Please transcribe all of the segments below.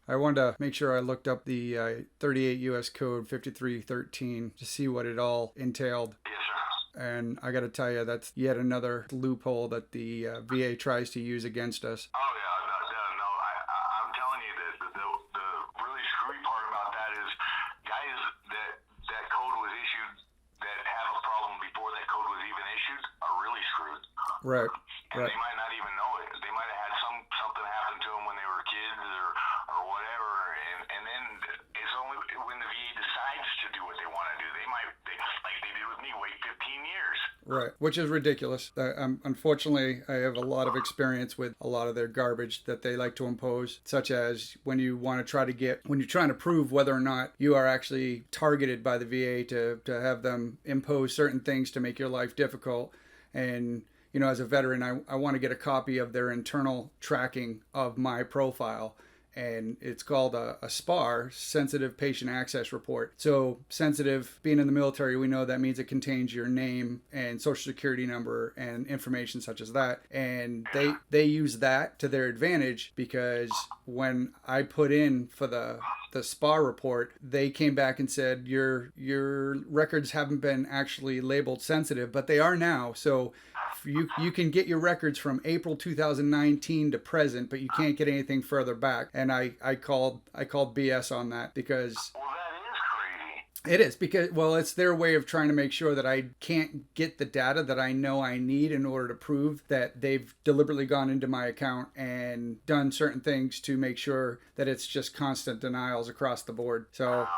I wanted to make sure I looked up the 38 U.S. Code 5313 to see what it all entailed. Yes, sir. And I got to tell you, that's yet another loophole that the VA tries to use against us. Oh yeah, no. I'm telling you that the really screwy part about that is guys that code was issued that have a problem before that code was even issued are really screwed. Right. And Right. they might not even know it. They might have had something happen to them when they were kids or whatever, and then it's only when the VA decides to do what they want to do. They like they did with me, wait 15 years. Right, which is ridiculous. Unfortunately, I have a lot of experience with a lot of their garbage that they like to impose, such as when you want to when you're trying to prove whether or not you are actually targeted by the VA to have them impose certain things to make your life difficult. And, as a veteran, I want to get a copy of their internal tracking of my profile. And it's called a SPAR, Sensitive Patient Access Report. So sensitive, being in the military, we know that means it contains your name and social security number and information such as that. And they use that to their advantage, because when I put in for the SPAR report, they came back and said your records haven't been actually labeled sensitive, but they are now. So you can get your records from April 2019 to present, but you can't get anything further back. And I called BS on that, because Well, that is crazy. it is, because, well, it's their way of trying to make sure that I can't get the data that I know I need in order to prove that they've deliberately gone into my account and done certain things to make sure that it's just constant denials across the board. So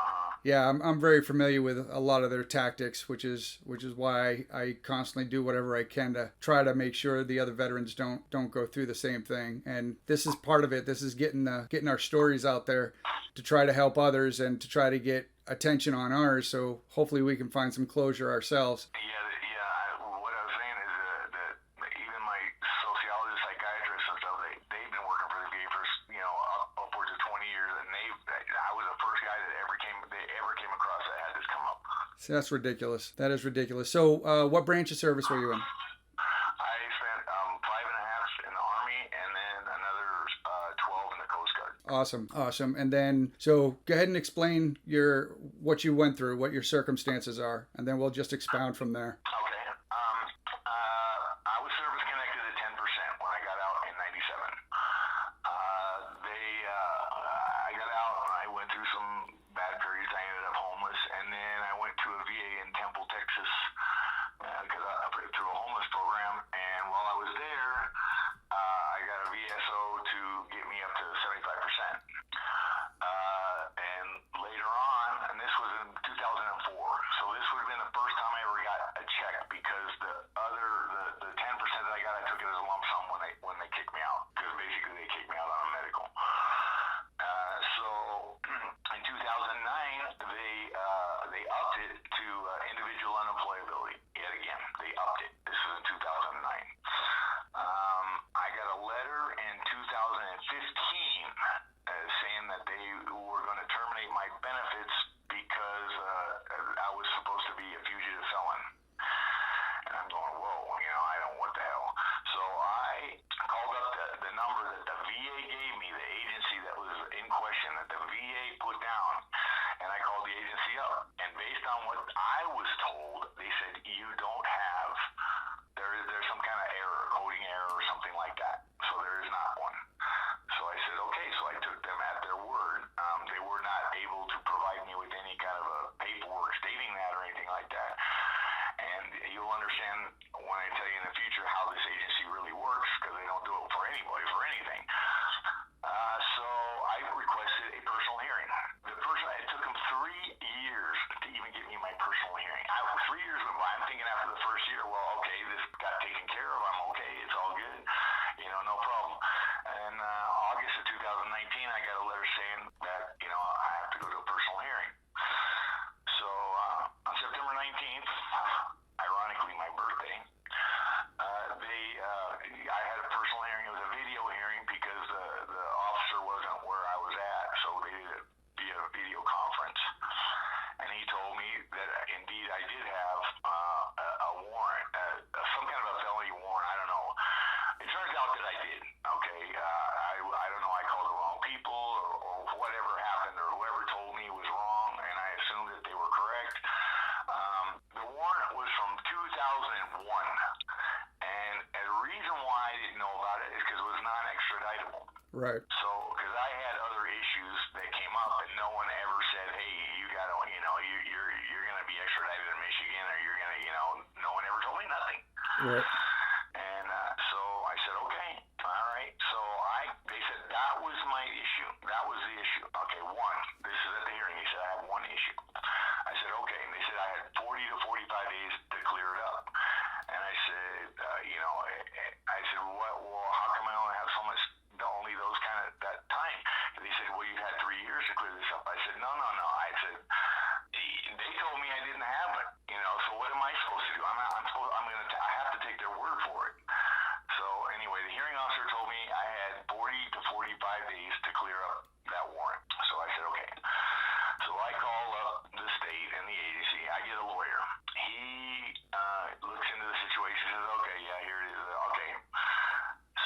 yeah, I'm very familiar with a lot of their tactics, which is why I constantly do whatever I can to try to make sure the other veterans don't go through the same thing. And this is part of it. This is getting our stories out there to try to help others and to try to get attention on ours. So hopefully we can find some closure ourselves. Yeah. What I was saying is that even my sociologists, psychiatrists, and stuff, they've been working for the VA for upwards of 20 years, and I was the first guy that they ever came across that had this come up. So that's ridiculous. That is ridiculous. So what branch of service were you in? I spent 5.5 in the Army, and then another 12 in the Coast Guard. Awesome. And then, so go ahead and explain what you went through, what your circumstances are, and then we'll just expound from there. Okay. I was service connected at 10% when I got out in '97. I got out and I went through some bad periods. I ended up homeless, and then I went to a VA in Temple, Texas, because I put it through a homeless program. And while I was there, I got a VSO to get me up to 75%. And later on, and this was in 2004, so this would have been the first time I ever got a check Right. So, because I had other issues that came up, and no one ever said, "Hey, you got to, you're going to be extradited to Michigan, or you're going to, no one ever told me nothing." Right. And so I said, "Okay, all right." So they said that was my issue. That was the issue. Okay, one. This is at the hearing. He said I have one issue. I said, "Okay." And they said I had 40 to 45 days to clear it up. And I said, I said, "What? Well, how come I only have so much? Only those kind of that time?" And they said, "Well, you had 3 years to clear this up." I said, "No, no, no." I said, "They told me I didn't have it. So what am I supposed to do? I have to take their word for it." So anyway, the hearing officer told me I had 40 to 45 days to clear up that warrant. So I said, "Okay." So I call up the state and the agency. I get a lawyer. He looks into the situation and says, "Okay, yeah, here it is." Okay.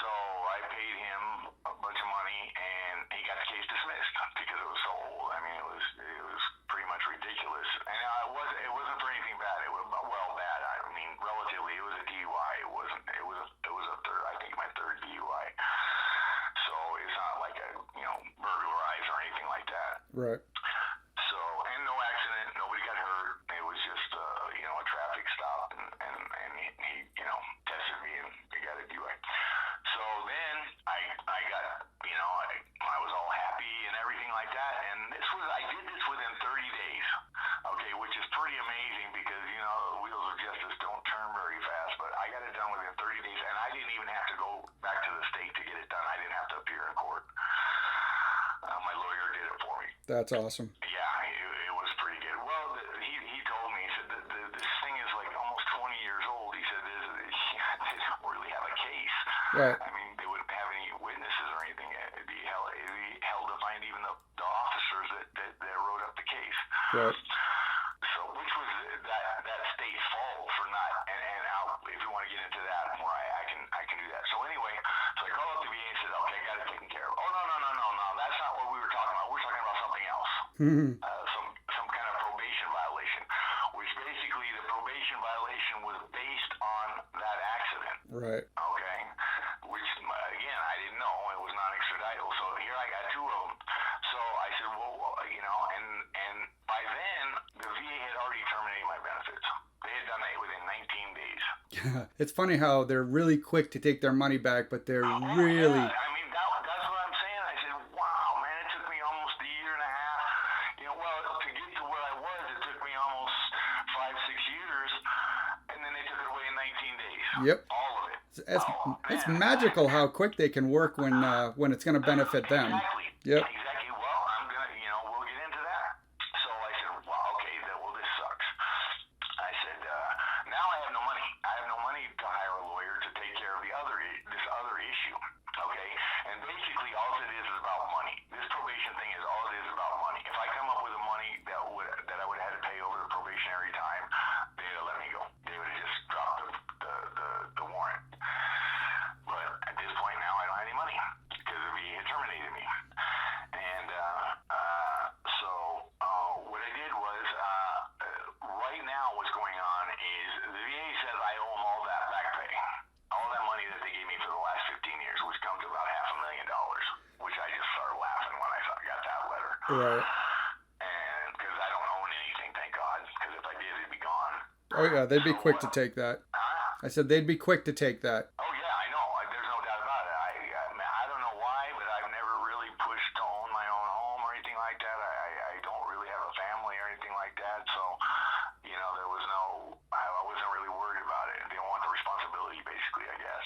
So I paid him a bunch of money, and he got the case dismissed because it was so old. I mean, it was pretty much ridiculous. And it wasn't for anything bad. It was bad. I mean, relatively, it was a DUI. It wasn't. It was a third. I think my third DUI. So it's not like a burglarize or anything like that. Right. So, and no accident, nobody got hurt. It was just a traffic stop, and he tested me and he got a DUI. So then I got I was all happy and everything like that. And I did this within 30 days. Okay, which is pretty amazing because the wheels of justice don't turn very fast. But I got it done within 30 days, and I didn't even have to go back to the state to get it done. I didn't have to appear in court. My lawyer did it for me. That's awesome. Yeah, it was pretty good. Well, he told me, he said, this thing is like almost 20 years old. He said, they don't really have a case. Right. I mean, they wouldn't have any witnesses or anything. It'd be hell to find even the officers that wrote up the case. Right. So, which was that state's fault for not, and if you want to get into that more, I can do that. So anyway, so I called up the VA and said, "Okay, I got it taken care of." "Oh, no, that's not what we were talking about. We're talking about something else." Mm-hmm. Some kind of probation violation, which basically the probation violation was based on that accident. Right. Okay, which again I didn't know. It was non-extraditable. So here I got two of them. So I said, well, and by then the VA had already terminated my benefits. They had done it within 19 days. It's funny how they're really quick to take their money back, but they're really. Yeah. I mean, that's what I'm saying. I said, wow, man, it took me almost a year and a half. To get to where I was, it took me almost 5-6 years, and then they took it away in 19 days. Yep. All of it. It's magical how quick they can work when it's going to benefit them. Exactly. Yep. Exactly. Well, I'm gonna, we'll get into that. So I said, well, okay, well, this sucks. I said, now I have no money. I have no money to hire a lawyer to take care of this other issue. Okay, and basically all it is about money. This probation thing is all it is about money. If I come up with the money that I would have had to pay over the probationary time, they'd have let me go. They would have just dropped the warrant. But at this point now, I don't have any money because the VA had terminated me. And what I did was, right now what's going on is the VA says I owe them all that back pay. All that money that they gave me for the last 15 years, which comes to about $500,000, which I just started laughing when I got that letter. Right. And because I don't own anything, thank God, because if I did, it'd be gone. Oh yeah, they'd be quick to take that. I said they'd be quick to take that. Oh yeah, I know. There's no doubt about it. I don't know why, but I've never really pushed to own my own home or anything like that. I don't really have a family or anything like that, so there was I wasn't really worried about it. They don't want the responsibility, basically, I guess.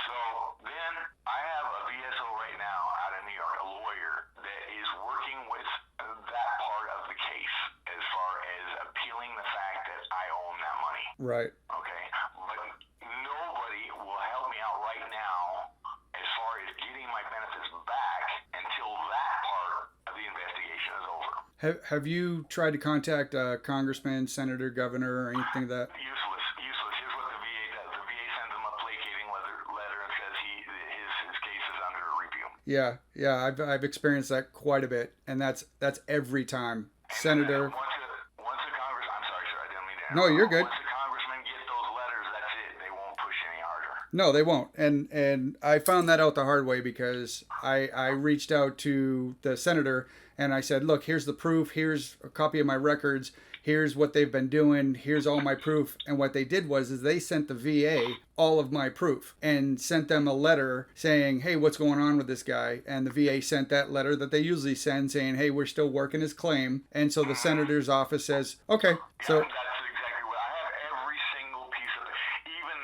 So then I have a VSO right now out of New York, a lawyer that is working with that part of the case as far as appealing the fact that I own that money. Right. Okay, but nobody will help me out right now as far as getting my benefits back until that part of the investigation is over. Have you tried to contact a congressman, senator, governor, or anything like that? Useless. Here's what the VA does. The VA sends him a placating letter and says his case is under review. Yeah. I've experienced that quite a bit, and that's every time. Senator. Once a Congress, I'm sorry, sir, I didn't mean to interrupt. No, you're good. Once a congressman gets those letters, that's it. They won't push any harder. No, they won't. And I found that out the hard way because I reached out to the senator and I said, look, here's the proof. Here's a copy of my records. Here's what they've been doing. Here's all my proof. And what they did was they sent the VA all of my proof and sent them a letter saying, hey, what's going on with this guy? And the VA sent that letter that they usually send saying, hey, we're still working his claim. And so the senator's office says, okay, so That's exactly what I have. Every single piece of it, even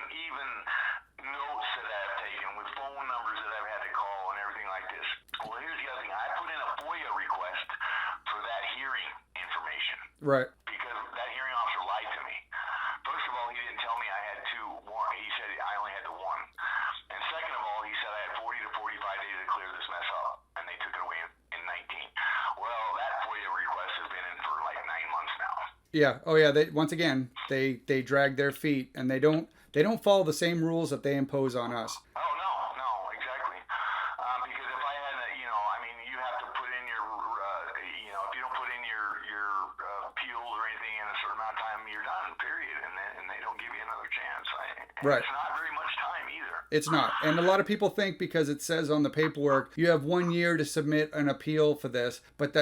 notes that I've taken with phone numbers that I've had to call and everything like this. Well, here's the other thing. I put in a FOIA request for that hearing information. right. Because that hearing officer lied to me. First of all, he didn't tell me I had two warrants. He said I only had the one. And second of all, he said I had 40 to 45 days to clear this mess up. And they took it away in 19. Well, that FOIA request has been in for like 9 months now. Yeah. Oh yeah. They once again they drag their feet and they don't follow the same rules that they impose on us. Oh, no, exactly. Because if I had, I mean, you have to put in your, if you don't put in your appeals or anything in a certain amount of time, you're done, period. And they don't give you another chance. Right. It's not very much time either. It's not. And a lot of people think because it says on the paperwork, you have 1 year to submit an appeal for this. But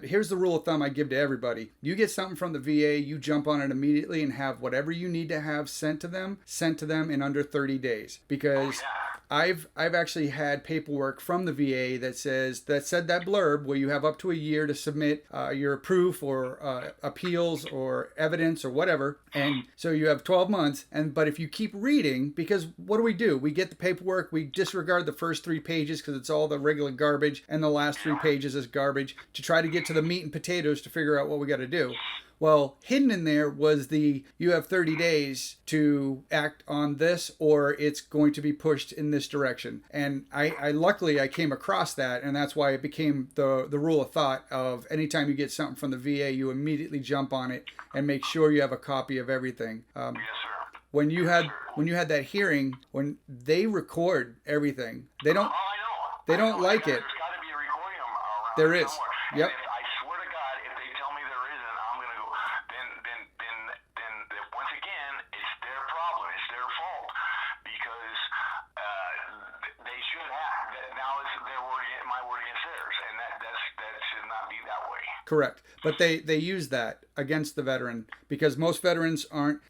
here's the rule of thumb I give to everybody. You get something from the VA, you jump on it immediately and have whatever you need to have sent to them in under 30 days. Because I've actually had paperwork from the VA that said that blurb where you have up to a year to submit your proof or appeals or evidence or whatever. And so you have 12 months. But if you keep reading, because what do? We get the paperwork, we disregard the first 3 pages because it's all the regular garbage, and the last 3 pages is garbage to try to get to the meat and potatoes to figure out what we got to do. Well, hidden in there was you have 30 days to act on this or it's going to be pushed in this direction. And I luckily I came across that, and that's why it became the rule of thought of anytime you get something from the VA, you immediately jump on it and make sure you have a copy of everything. Yes, sir. When you had that hearing, when they record everything, they don't Oh, I know. they don't like it. There's got to be a recording around There is. somewhere. Yep. And I swear to God, if they tell me there isn't, I'm going to go. Then once again, it's their problem. It's their fault because they should have. Now it's their word, my word against theirs, and that should not be that way. Correct. But they use that against the veteran because most veterans aren't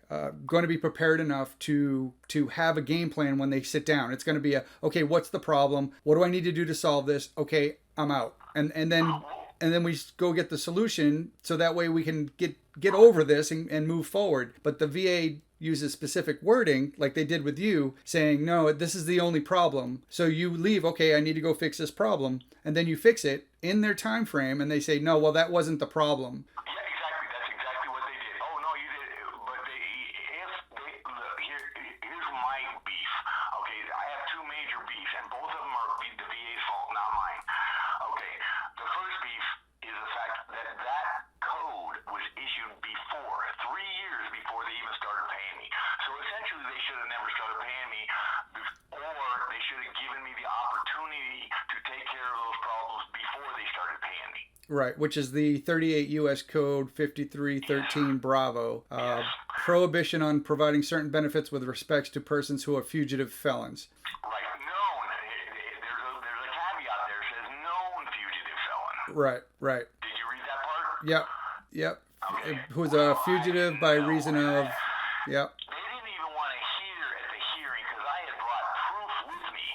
going to be prepared enough to have a game plan when they sit down. It's going to be okay, what's the problem? What do I need to do to solve this? Okay, I'm out. And then we go get the solution so that way we can get over this and move forward. But the VA uses specific wording like they did with you saying, no, this is the only problem. So you leave, okay, I need to go fix this problem. And then you fix it in their time frame and they say, no, well, that wasn't the problem. Yeah, exactly. That's exactly what they did. Oh no, you did. But here's my beef. Okay, I have 2 major beefs, and both of them are the VA's fault, not mine. Okay, the first beef is the fact that code was issued before 3 years before they even started paying me. So essentially, they should have never started paying me, or they should have given me the opportunity to take care of those problems before they started paying me. Right, which is the 38 U.S. Code 5313 Bravo. Prohibition on providing certain benefits with respects to persons who are fugitive felons. Right, known. There's a caveat there. It says known fugitive felon. Right. Did you read that part? Yep. Okay. Who's a fugitive by reason of... Yep. They didn't even want to hear at the hearing because I had brought proof with me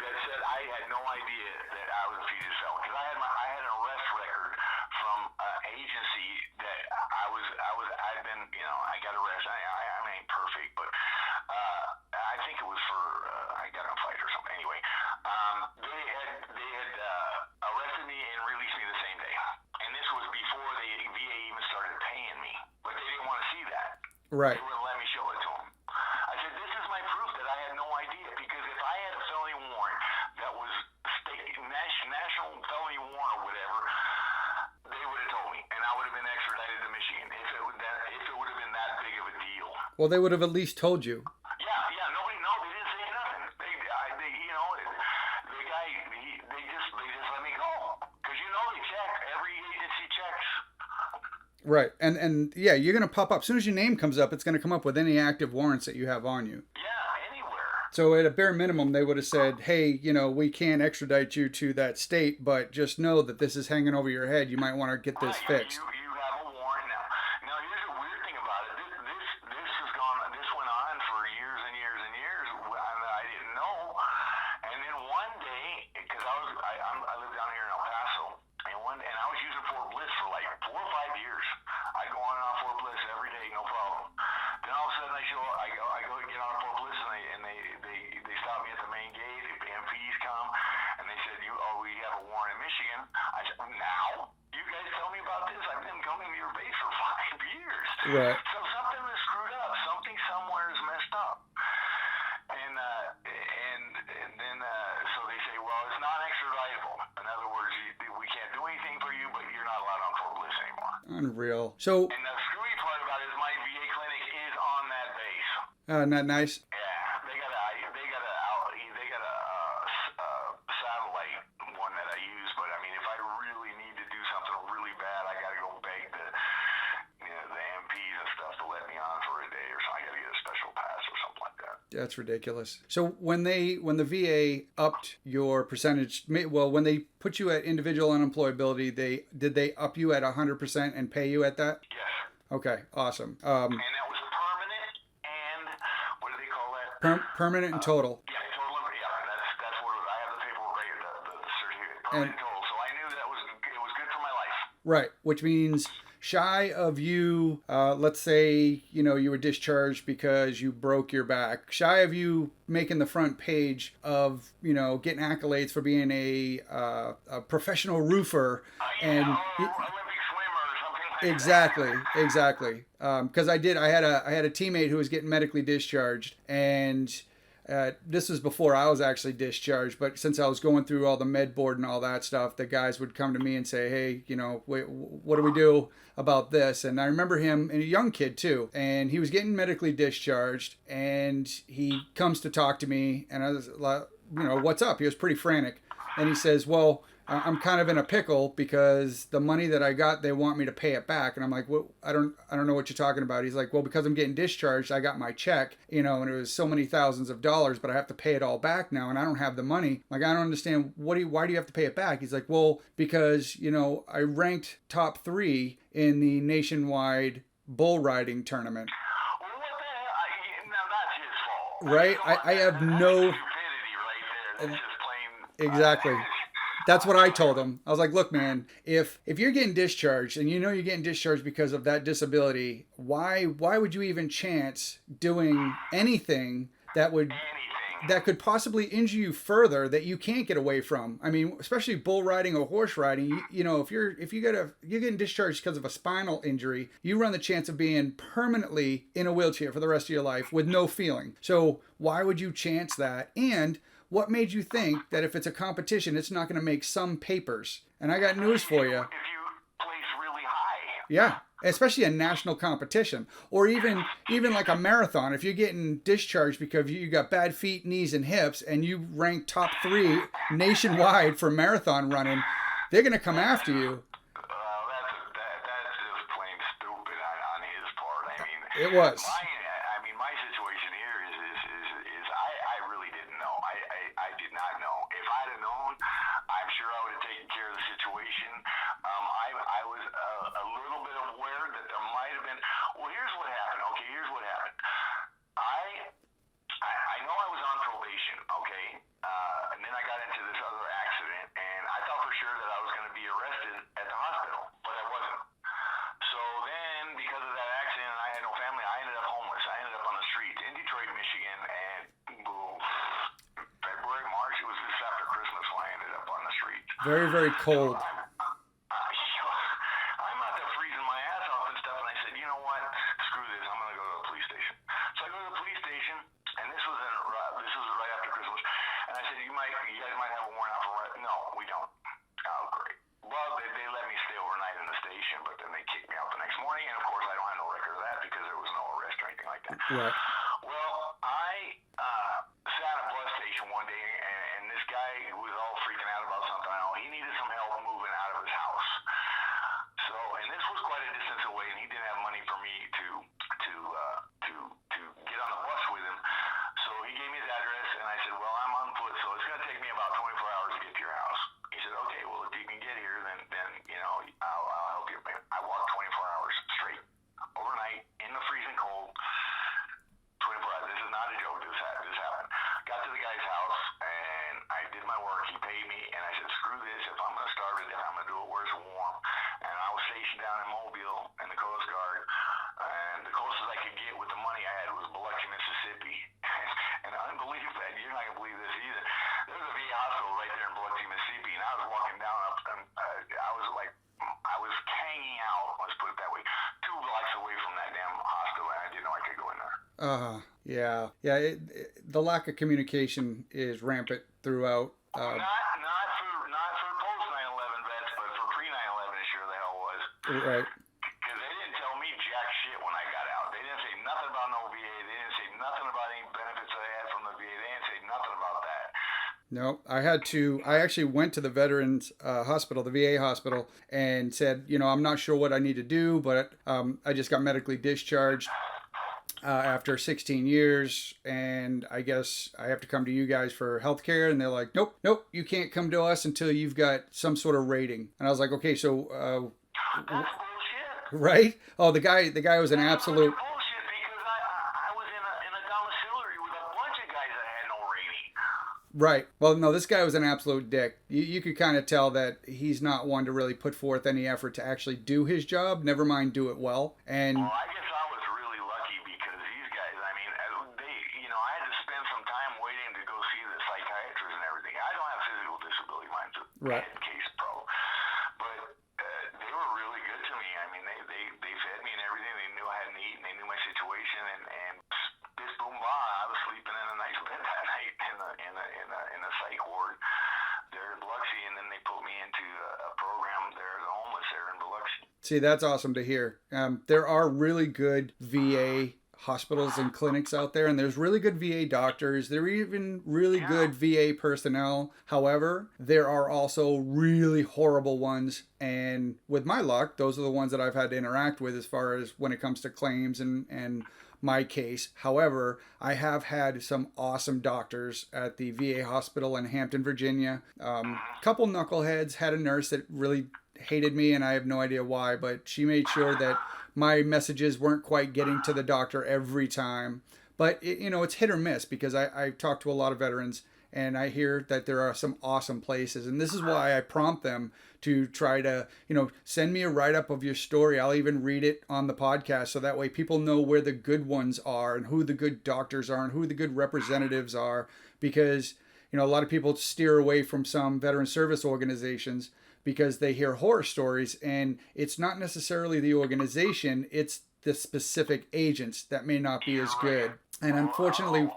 that said I had no idea that I was a fugitive felon because I had an arrest record from an agency that I'd been, I got arrested. I ain't perfect, but I think it was for I got in a fight or something. Anyway, they had arrested me and released me the same day, and this was before the VA even started paying me, but they didn't want to see that. Right. They wouldn't let me show it to them. I said, this is my proof that I had no idea, because if I had a felony warrant that was national felony warrant or whatever, they would have told me, and I would have been extradited to Michigan if it would have been that big of a deal. Well, they would have at least told you. Yeah, they didn't say nothing. The guy, they just let me go, because they check, every agency checks. Right. And yeah, you're going to pop up. As soon as your name comes up, it's going to come up with any active warrants that you have on you. Yeah, anywhere. So at a bare minimum, they would have said, "Hey, we can't extradite you to that state, but just know that this is hanging over your head. You might want to get this Right, fixed." you have a warrant now. Now here's the weird thing about it. This has gone. This went on for years and years and years. I didn't know. And then one day, because I live down here in El Paso, and I was using Fort Bliss for like 4 or 5 years. I go on and off Fort Bliss every day, no problem. Then all of a sudden I go get on Fort Bliss, and they stop me at the main gate. The MPs come, and they said, we have a warrant in Michigan. I said, now? You guys tell me about this? I've been coming to your base for 5 years. Right. So something is screwed up. Something somewhere is messed up. And then so they say, well, it's not extraditable. In other words, we can't do anything for you, but you're not allowed on Fort Bliss anymore. Unreal. So, And the screwy part about it is my VA clinic is on that base. not nice. Yeah, they got a satellite one that I use, but I mean, if I really need to do something really bad, I got to go beg the MPs and stuff to let me on for a day or something. I got to get a special pass or something like that. That's ridiculous. So when the VA upped your percentage, well, when they put you at individual unemployability, did they up you at 100% and pay you at that? Yes. Okay, awesome. And that was permanent and what do they call that? Permanent and total. Yeah, total. Yeah, that's what it was. I have the paperwork right here, the certificate. Permanent and total. So I knew that it was good for my life. Right, which means shy of you, let's say, you were discharged because you broke your back, shy of you making the front page of, getting accolades for being a professional roofer. Yeah, And Olympic swimmer or something like exactly. Because I had a teammate who was getting medically discharged, and this was before I was actually discharged, but since I was going through all the med board and all that stuff, the guys would come to me and say, "Hey, what do we do about this?" And I remember him, and a young kid too, and he was getting medically discharged, and he comes to talk to me, and I was like, "What's up?" He was pretty frantic, and he says, "Well, I'm kind of in a pickle because the money that I got, they want me to pay it back." And I'm like, "Well, I don't know what you're talking about." He's like, "Well, because I'm getting discharged, I got my check, and it was so many thousands of dollars, but I have to pay it all back now, and I don't have the money." Like, I don't understand. Why do you have to pay it back? He's like, "Well, because, I ranked top 3 in the nationwide bull riding tournament." Well, what the hell? Now that's his fault. Right? I have no... Stupidity right there. That's just plain... Exactly. That's what I told him. I was like, "Look, man, if you're getting discharged and you're getting discharged because of that disability, why would you even chance doing anything that could possibly injure you further that you can't get away from?" I mean, especially bull riding or horse riding, if you're getting discharged because of a spinal injury, you run the chance of being permanently in a wheelchair for the rest of your life with no feeling. So why would you chance that? And what made you think that if it's a competition, it's not going to make some papers? And I got news for you. If you place really high. Yeah, especially a national competition, or even like a marathon. If you're getting discharged because you got bad feet, knees, and hips, and you rank top 3 nationwide for marathon running, they're going to come after you. That's just plain stupid on his part. I mean, It was. My situation here is I really didn't know. I did not know. If I'd have known, I'm sure I would have taken care of the situation. I was a little bit aware that there might have been. Well, here's what happened. Okay, here's what happened. I know I was on probation. Okay, and then I got into this other accident, and I thought for sure that I was going to be arrested at the hospital, but I wasn't. So then, because of that accident, and I had no family, I ended up homeless. I ended up on the streets in Detroit, Michigan, and February, March, it was just after Christmas when I ended up on the streets. Very, very cold. I'm out there freezing my ass off and stuff, and I said, you know what? Screw this. I'm going to go to the police station. So I go to the police station, and this was right after Christmas, and I said, you guys might have a warrant out for arrest. No, we don't. Oh, great. Well, they let me stay overnight in the station, but then they kicked me out the next morning, and of course I don't have no record of that because there was no arrest or anything like that. Right. Well, I sat at a bus station one day, and this guy who was all freaking out about something, he needed some help moving out of his house. So, and this was quite a distance away, and he didn't have money for me to get on the bus with him. So he gave me his address, Yeah. The lack of communication is rampant throughout. Not for post 9/11 vets, but for pre 9/11, it sure the hell was. Right. Because they didn't tell me jack shit when I got out. They didn't say nothing about no VA. They didn't say nothing about any benefits that I had from the VA. They didn't say nothing about that. No, I actually went to the Veterans Hospital, the VA hospital, and said, I'm not sure what I need to do, but I just got medically discharged after 16 years, and I guess I have to come to you guys for healthcare. And they're like, nope, you can't come to us until you've got some sort of rating. And I was like, okay, so That's bullshit. right? Oh, the guy was an absolute. Bullshit, because I was in a domiciliary with a bunch of guys that had no rating. Right. Well, no, this guy was an absolute dick. You could kind of tell that he's not one to really put forth any effort to actually do his job, never mind do it well. And Well, I guess I was really lucky because these guys, I mean, I had to spend some time waiting to go see the psychiatrist and everything. I don't have physical disability, mine's a Right. bad case pro. But they were really good to me. I mean, they fed me and everything. They knew I hadn't eaten. They knew my situation, and this boom bah, I was sleeping in a nice bed that night in a psych ward there in Biloxi, and then they put me into a program there as a homeless there in Biloxi. see, that's awesome to hear. There are really good VA hospitals and clinics out there, and there's really good VA doctors. There are even really good VA personnel. However, there are also really horrible ones, and with my luck, those are the ones that I've had to interact with as far as when it comes to claims and my case. However, I have had some awesome doctors at the VA hospital in Hampton, Virginia. Couple knuckleheads, had a nurse that really hated me, and I have no idea why, but she made sure that my messages weren't quite getting to the doctor every time. But it's hit or miss, because I talk to a lot of veterans, and I hear that there are some awesome places, and this is why I prompt them to try to send me a write-up of your story. I'll even read it on the podcast, so that way people know where the good ones are and who the good doctors are and who the good representatives are, because a lot of people steer away from some veteran service organizations because they hear horror stories, and it's not necessarily the organization, it's the specific agents that may not be as good. And unfortunately,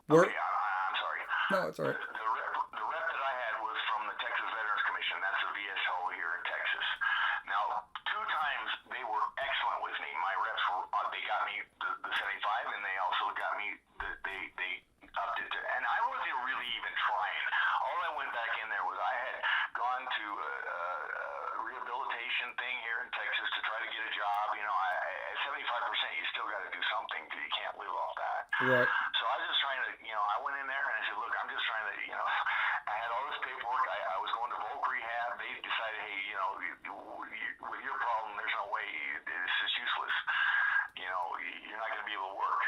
we're... Okay, I'm sorry. No, it's all right. The rep that I had was from the Texas Veterans Commission. That's a VSO here in Texas. Now, 2 times they were excellent with me. My reps they got me the 75, and they also got me they upped it to, and I wasn't really even trying. All I went back in there was I had gone to a rehabilitation thing here in Texas to try to get a job. At 75%, you still got to do something because you can't live off that. Right. So I was just trying to, I went in there and I said, look, I'm just trying to, I had all this paperwork. I was going to voc rehab. They decided, hey, with your problem, there's no way, it's just useless. You're not going to be able to work.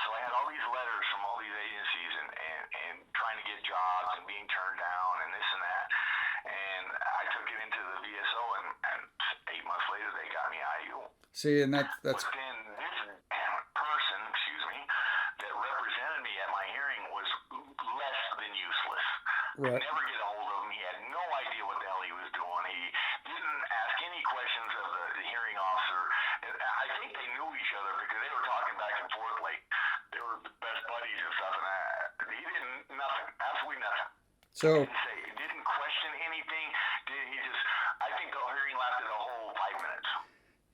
So I had all these letters from all these agencies and trying to get jobs and being turned down and this and that. And I took it into the VSO, and 8 months later, they got me IU. See, and that's But then this person, that represented me at my hearing was less than useless. right. Could never get a hold of him. He had no idea what the hell he was doing. He didn't ask any questions of the hearing officer. And I think they knew each other because they were talking back and forth like they were the best buddies and stuff. And he didn't, nothing, absolutely nothing. So Didn't question anything. I think the hearing lasted a whole 5 minutes.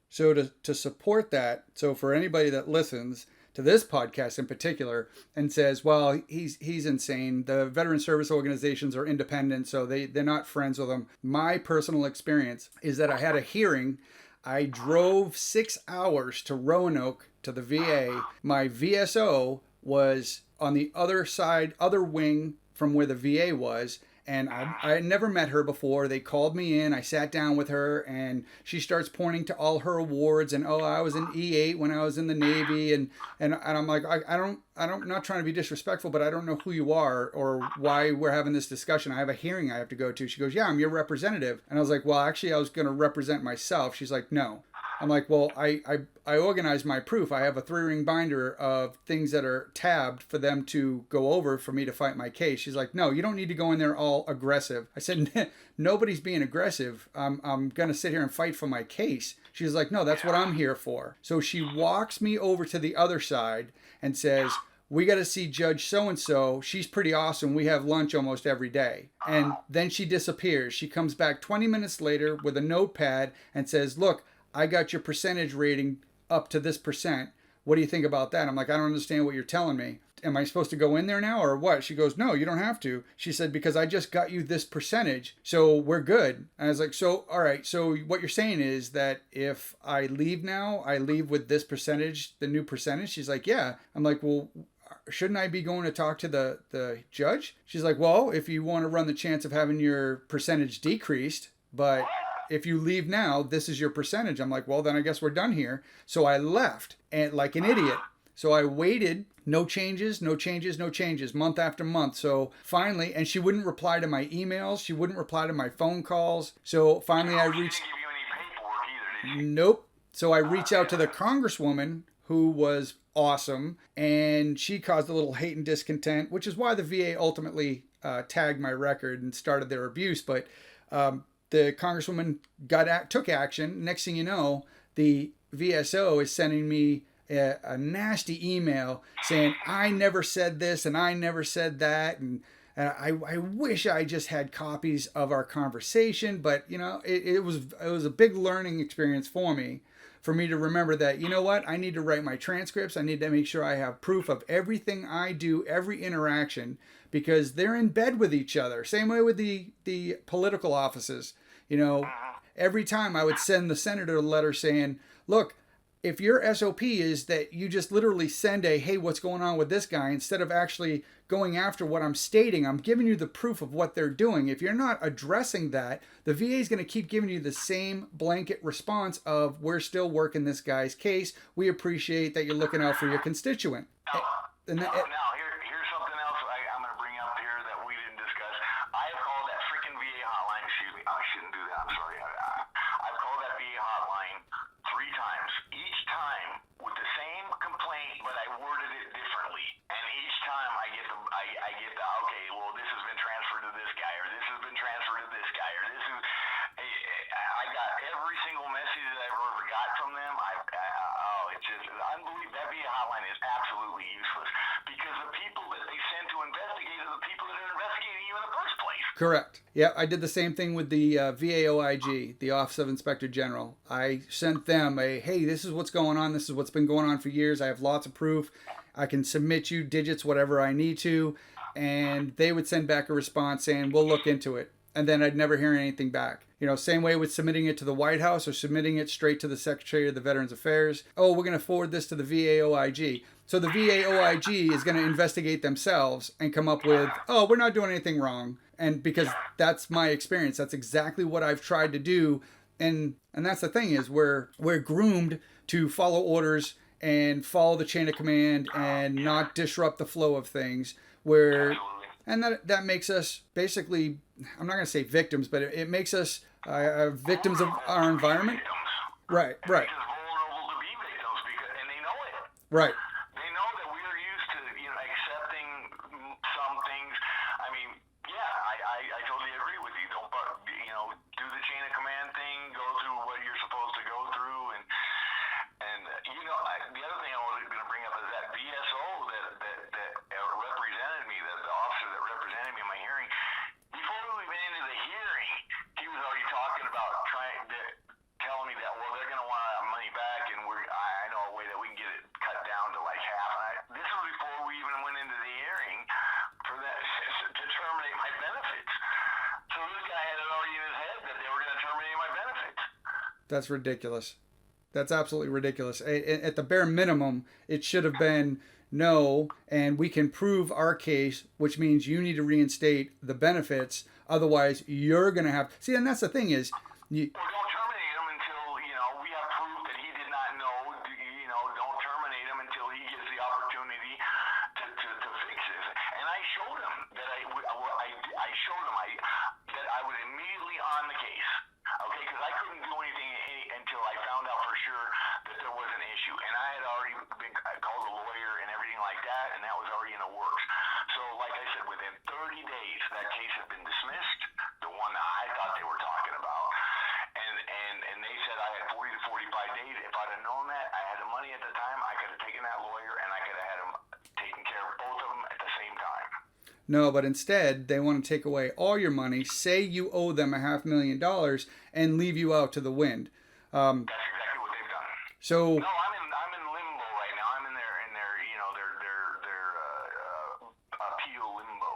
So to support that, so for anybody that listens to this podcast in particular and says, well, he's insane, the veteran service organizations are independent, so they're not friends with them. My personal experience is that I had a hearing. I drove 6 hours to Roanoke to the VA. My VSO was on the other side, other wing from where the VA was. And I had never met her before. They called me in. I sat down with her, and she starts pointing to all her awards. And I was in E8 when I was in the Navy, and I'm like, I'm not trying to be disrespectful, but I don't know who you are or why we're having this discussion. I have a hearing I have to go to. She goes, yeah, I'm your representative. And I was like, well, actually, I was going to represent myself. She's like, no. I'm like, well, I organized my proof. I have a 3-ring binder of things that are tabbed for them to go over for me to fight my case. She's like, no, you don't need to go in there all aggressive. I said, nobody's being aggressive. I'm going to sit here and fight for my case. She's like, no, that's what I'm here for. So she walks me over to the other side and says, we got to see Judge so-and-so. She's pretty awesome. We have lunch almost every day. And then she disappears. She comes back 20 minutes later with a notepad and says, look, I got your percentage rating up to this percent. What do you think about that? I'm like, I don't understand what you're telling me. Am I supposed to go in there now or what? She goes, no, you don't have to. She said, because I just got you this percentage, so we're good. And I was like, so, all right, so what you're saying is that if I leave now, I leave with this percentage, the new percentage? She's like, yeah. I'm like, well, shouldn't I be going to talk to the judge? She's like, well, if you want to run the chance of having your percentage decreased, but if you leave now, this is your percentage. I'm like, well, then I guess we're done here. So I left, and like an idiot. So I waited, no changes, month after month. So finally, and she wouldn't reply to my emails. She wouldn't reply to my phone calls. So finally I reached... She didn't give you any paperwork either, did she? Nope. So I reached out to the congresswoman, who was awesome, and she caused a little hate and discontent, which is why the VA ultimately tagged my record and started their abuse. But the congresswoman took action. Next thing you know, the VSO is sending me a nasty email saying, I never said this and I never said that. And I wish I just had copies of our conversation, but you know, it was a big learning experience for me to remember that, you know what, I need to write my transcripts. I need to make sure I have proof of everything I do, every interaction, because they're in bed with each other. Same way with the political offices. You know, every time I would send the senator a letter saying, look, if your SOP is that you just literally send a, hey, what's going on with this guy, instead of actually going after what I'm stating, I'm giving you the proof of what they're doing. If you're not addressing that, the VA is going to keep giving you the same blanket response of, we're still working this guy's case. We appreciate that you're looking out for your constituent. Now, here's something else I'm going to bring up here that we didn't discuss. I have called that freaking VA hotline. Excuse me. I shouldn't do that. I'm sorry. I've called that VA hotline 3 times. Each time with the same complaint, but I worded it differently. And each time I get the okay, well, this has been transferred to this guy, or this has been transferred to this guy, or this is. I got every single message that I've ever got from them. It's just unbelievable. That VA hotline is absolutely useless because the people that they send to investigate are the people that are investigating you in the first place. Correct. Yeah, I did the same thing with the VAOIG, the Office of Inspector General. I sent them a, hey, this is what's going on. This is what's been going on for years. I have lots of proof. I can submit you digits, whatever I need to. And they would send back a response saying, we'll look into it. And then I'd never hear anything back. You know, same way with submitting it to the White House or submitting it straight to the Secretary of the Veterans Affairs. Oh, we're going to forward this to the VAOIG. So the VAOIG is going to investigate themselves and come up with, oh, we're not doing anything wrong. And because that's my experience, that's exactly what I've tried to do. And that's the thing is we're groomed to follow orders and follow the chain of command and not disrupt the flow of things. And that makes us basically, I'm not going to say victims, but it makes us victims of our environment. Right. It makes us vulnerable to be victims and they know it. Right. They know that we are used to, accepting some things. I mean, yeah, I totally agree with you. Don't, do the chain of command thing, go through what you're supposed to go through, and the other thing I was going to bring up is that VSO that represented me, the officer that represented me in my hearing. Before we went into the hearing, he was already talking about telling me that, well, they're going to want our money back, and I know a way that we can get it cut down to like half. And this was before we even went into the hearing for that to terminate my benefits. So this guy had it already in his head that they were going to terminate my benefits. That's ridiculous. That's absolutely ridiculous. At the bare minimum, it should have been no, and we can prove our case, which means you need to reinstate the benefits. Otherwise, you're going to have... See, and that's the thing is... Well, don't terminate him until, we have proof that he did not know. Don't terminate him until he gets the opportunity to fix this. And I showed him that I showed him that I was immediately on the case. Okay, because I couldn't do anything until I found out for sure that there was an issue. And I had already called a lawyer and everything like that, and that was already in the works. So, like I said, within 30 days, that case had been dismissed, the one that I thought they were talking about. And they said I had 40 to 45 No, but instead they want to take away all your money, say you owe them $500,000, and leave you out to the wind. That's exactly what they've done. So No, I'm in limbo right now. I'm in their appeal limbo.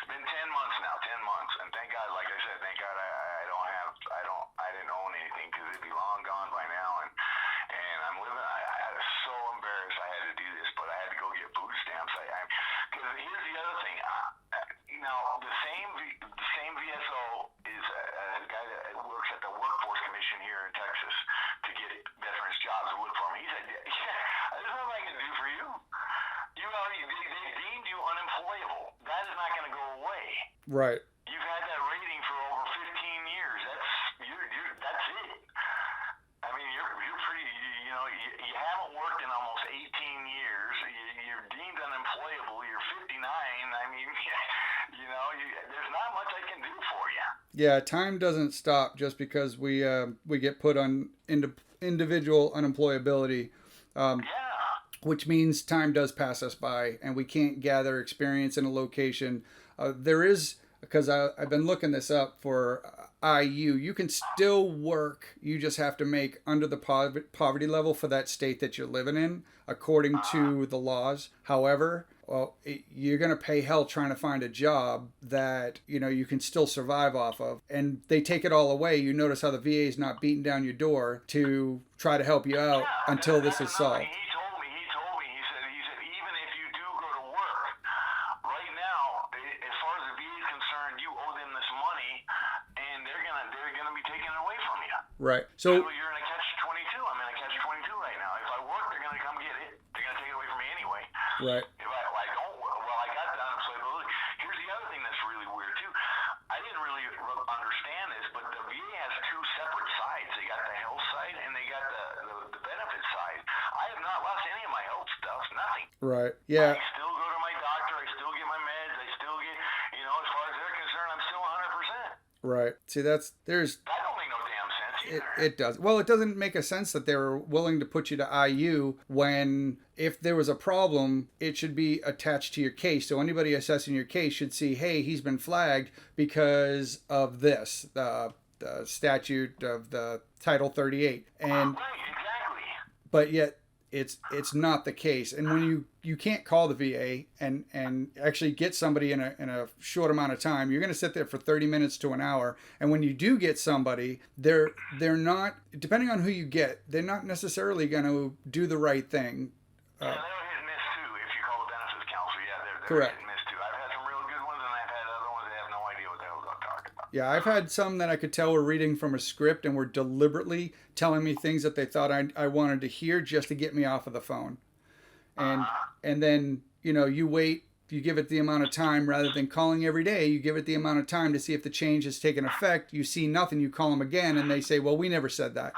It's been 10 months now, 10 months, and thank God, like I said, thank God I didn't own anything, because it'd be long gone by now, and I'm living. I was so embarrassed I had to do this, but I had to go get food stamps. Because here's the other thing. Now the same VSO is a guy that works at the Workforce Commission here in Texas to get veterans jobs to look for me. He said, "Yeah, there's nothing I can do for you. They deemed you unemployable. That is not going to go away. right. You've had that rating for over 15 years. That's it. I mean, you're pretty. You haven't worked in almost 18 years. You're deemed unemployable. You're 59. I mean, there's not much I can do for you." Yeah, time doesn't stop just because we get put on individual unemployability. Yeah. Which means time does pass us by and we can't gather experience in a location. There is, because I've been looking this up for IU, you can still work. You just have to make under the poverty level for that state that you're living in, according to the laws. However, you're going to pay hell trying to find a job that, you can still survive off of. And they take it all away. You notice how the VA is not beating down your door to try to help you out until this is solved. Right. So you're in a catch-22. I'm in a catch-22 right now. If I work, they're going to come get it. They're going to take it away from me anyway. Right. If I don't work, I got the unemployability. Here's the other thing that's really weird too. I didn't really understand this, but the VA has two separate sides. They got the health side and they got the benefit side. I have not lost any of my health stuff. Nothing. Right. Yeah. I still go to my doctor. I still get my meds. I still get, as far as they're concerned, I'm still 100%. Right. See, that don't make no damn sense either. It does. Well, it doesn't make a sense that they were willing to put you to IU when, if there was a problem, it should be attached to your case. So anybody assessing your case should see, hey, he's been flagged because of this, the statute of the Title 38. And right, exactly. But yet it's not the case. And when you can't call the VA and actually get somebody in a short amount of time, you're going to sit there for 30 minutes to an hour. And when you do get somebody, they're not, depending on who you get, they're not necessarily going to do the right thing. Yeah, they're hit and miss too. If you call the benefits counselor, they're correct. Hit and miss too. I've had some real good ones, and I've had other ones that have no idea what the hell I'm talking about. Yeah, I've had some that I could tell were reading from a script and were deliberately telling me things that they thought I wanted to hear just to get me off of the phone. And then, you wait, you give it the amount of time rather than calling every day. You give it the amount of time to see if the change has taken effect. You see nothing, you call them again, and they say, well, we never said that.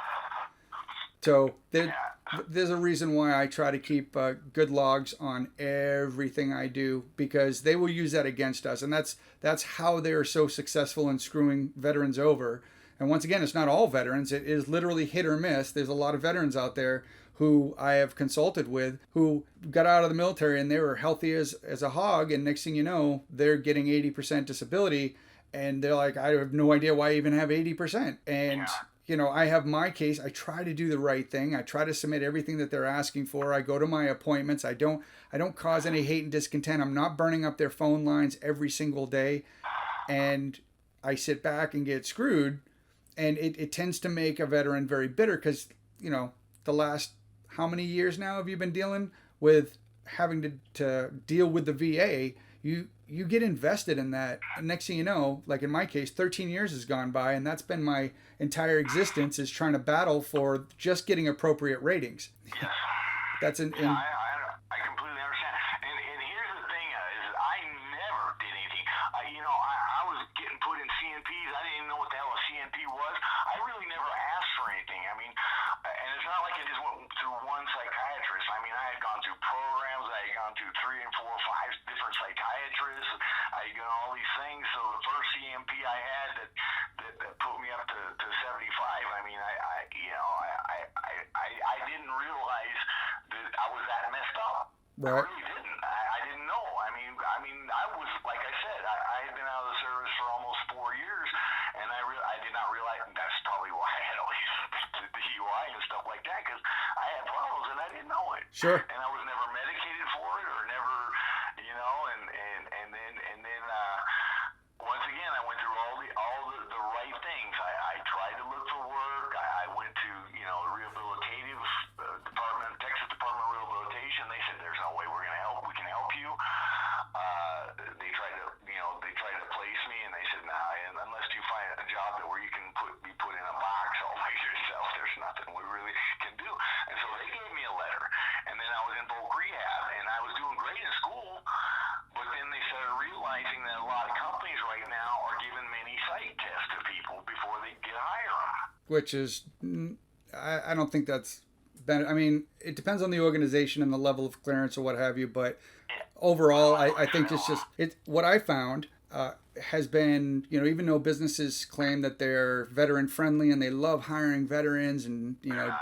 So there's a reason why I try to keep good logs on everything I do, because they will use that against us. And that's how they're so successful in screwing veterans over. And once again, it's not all veterans. It is literally hit or miss. There's a lot of veterans out there who I have consulted with who got out of the military and they were healthy as a hog. And next thing you know, they're getting 80% disability. And they're like, I have no idea why I even have 80%. And I have my case. I try to do the right thing. I try to submit everything that they're asking for. I go to my appointments. I don't cause any hate and discontent. I'm not burning up their phone lines every single day. And I sit back and get screwed. And it tends to make a veteran very bitter because, the last, how many years now have you been dealing with having to deal with the VA? You get invested in that. And next thing you know, like in my case, 13 years has gone by, and that's been my entire existence, is trying to battle for just getting appropriate ratings. Yes. That's I completely understand. And here's the thing is I never did anything. I was getting put in CNPs. I didn't even know what the hell a CNP was. I really never asked for anything. I mean, and it's not like I just went through one psychiatrist. I mean, I had gone through programs. I had gone through 3 and 4 or 5 different psychiatrists. I had done all these things. So the first CMP I had that put me up to 75. I mean, I didn't realize that I was that messed up. Right. I really didn't. I didn't know. I mean, I was Sure. And I was never medicated for it or never, and then once again, I went through all the right things. I tried to look for work. I went to, rehabilitative department, Texas Department of Rehabilitation. They said, there's no way we're going to help. We can help you. They tried to place me, and they said, nah, unless you find a job where you can be put in a box all by yourself, there's nothing we really can do. And so they gave me a letter, and then I was in voc rehab, and I was doing great in school, but then they started realizing that a lot of companies right now are giving many psych tests to people before they get hire them. Which is, I don't think that's I mean, it depends on the organization and the level of clearance or what have you, but overall, I think what I found has been, even though businesses claim that they're veteran friendly and they love hiring veterans and,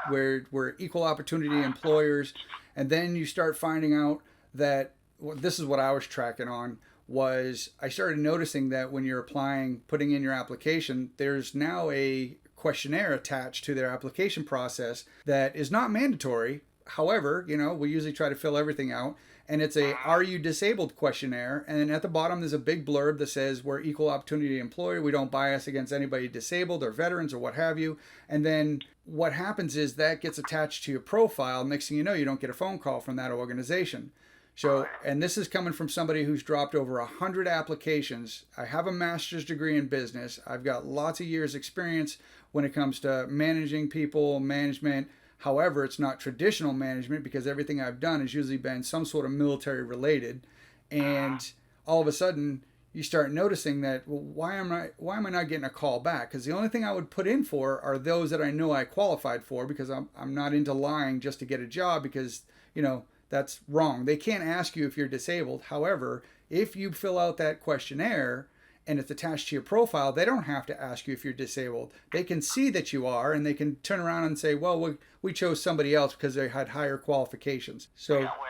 we're equal opportunity employers, and then you start finding out that, this is what I was tracking on, was I started noticing that when you're applying, putting in your application, there's now a questionnaire attached to their application process that is not mandatory. However, we usually try to fill everything out, and it's a "Are you disabled?" questionnaire, and at the bottom there's a big blurb that says we're equal opportunity employer, we don't bias against anybody disabled or veterans or what have you. And then what happens is that gets attached to your profile. Next thing you know, you don't get a phone call from that organization. So, and this is coming from somebody who's dropped over 100 applications. I have a master's degree in business. I've got lots of years experience when it comes to managing people, management. However, it's not traditional management because everything I've done has usually been some sort of military related. And all of a sudden you start noticing that, well, why am I not getting a call back? Because the only thing I would put in for are those that I know I qualified for, because I'm not into lying just to get a job, because, that's wrong. They can't ask you if you're disabled. However, if you fill out that questionnaire and it's attached to your profile, they don't have to ask you if you're disabled. They can see that you are, and they can turn around and say, well, we chose somebody else because they had higher qualifications. So, they have no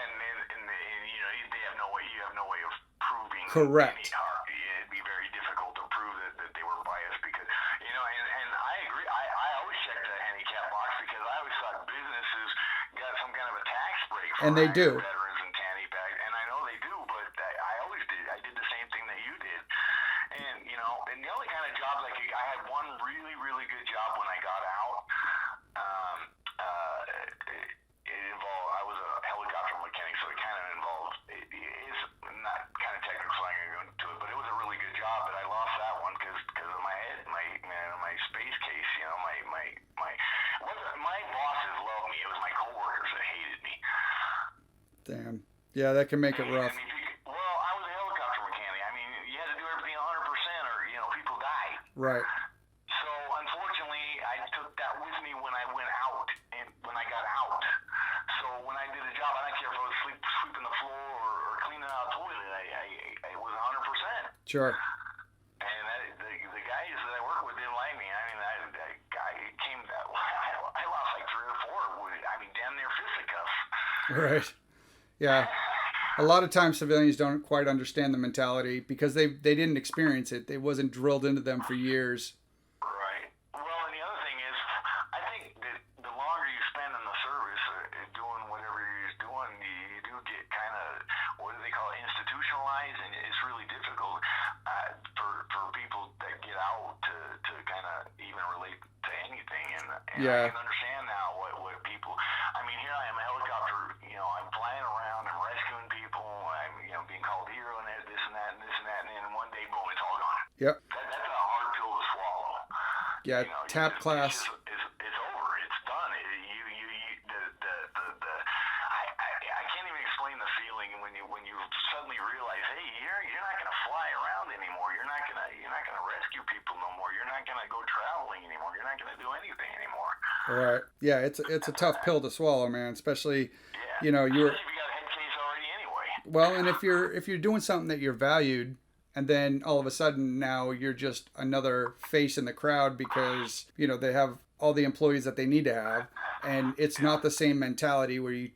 way. You have no way of proving. Correct. It'd be very difficult to prove that they were biased because, and I agree. I always check the handicap box because I always thought businesses got some kind of a tax break for and they do. veterans and handicap, and I know they do, but I always did. I did the same thing that you did. And, and the only kind of jobs I had one really, really good job when I got out. It involved, I was a helicopter mechanic, so it kind of involved, it's not kind of technical, so I'm going to go into it, but it was a really good job, but I lost that one because of my space case, my bosses loved me. It was my coworkers that hated me. Damn. Yeah, that can make it rough. Well, I was a helicopter mechanic. I mean, you had to do everything 100% or, people died. Right. So, unfortunately, I took that with me when I went out and when I got out. So, when I did a job, I don't care if I was sweeping the floor or cleaning out a toilet, I was 100%. Sure. And the guys that I work with didn't like me. I mean, I lost like 3 or 4. I mean, damn near fisticuffs. Right. Yeah. A lot of times civilians don't quite understand the mentality because they didn't experience it. It wasn't drilled into them for years. Right. Well, and the other thing is, I think that the longer you spend in the service doing whatever you're doing, you do get kind of, what do they call it, institutionalized, and it's really difficult for people that get out to kind of even relate to anything. And yeah. I can understand now what people, I mean, here I am, a helicopter, I'm flying around, I'm rescuing people, I'm, being called a hero and this and that and this and that, and then one day, boom, it's all gone. Yep. That's a hard pill to swallow. Yeah, TAP class. It's over. It's done. I can't even explain the feeling when you suddenly realize, hey, you're not gonna fly around anymore. You're not gonna rescue people no more. You're not gonna go traveling anymore. You're not gonna do anything anymore. Right. Yeah, it's a tough pill to swallow, man. Especially, you're. Especially if you got a head case already anyway. Well, and if you're doing something that you're valued, and then all of a sudden now you're just another face in the crowd because they have all the employees that they need to have, and it's not the same mentality where you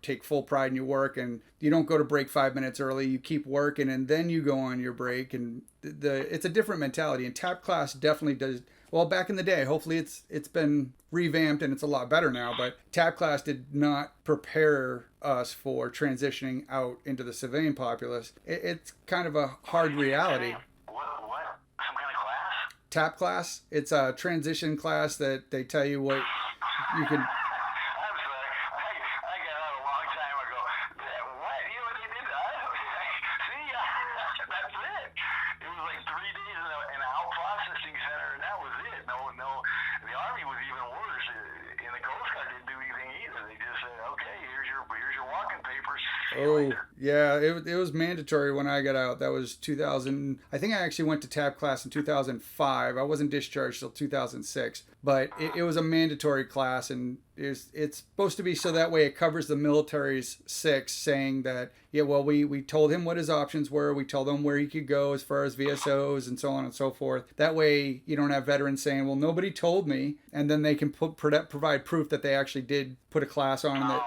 take full pride in your work, and you don't go to break 5 minutes early. You keep working, and then you go on your break. And it's a different mentality. And TAP class definitely does. Well, back in the day, hopefully it's been revamped and it's a lot better now. But TAP class did not prepare us for transitioning out into the civilian populace. It's kind of a hard reality. What? Some kind of class? TAP class. It's a transition class that they tell you what you can. I'm sorry. I got out a long time ago. What? You know what they did? See, that's it. It was like 3 days in an out processing center, and that was it. No. The Army was even worse. And the Coast Guard didn't do anything either. They just said, okay, here's your walking papers. Oh, yeah, it was mandatory when I got out. That was 2000. I think I actually went to TAP class in 2005. I wasn't discharged till 2006, but it was a mandatory class, and it's supposed to be so that way it covers the military's 6, saying that, yeah, well, we told him what his options were. We told him where he could go as far as VSOs and so on and so forth. That way you don't have veterans saying, well, nobody told me, and then they can provide proof that they actually did put a class on. And that,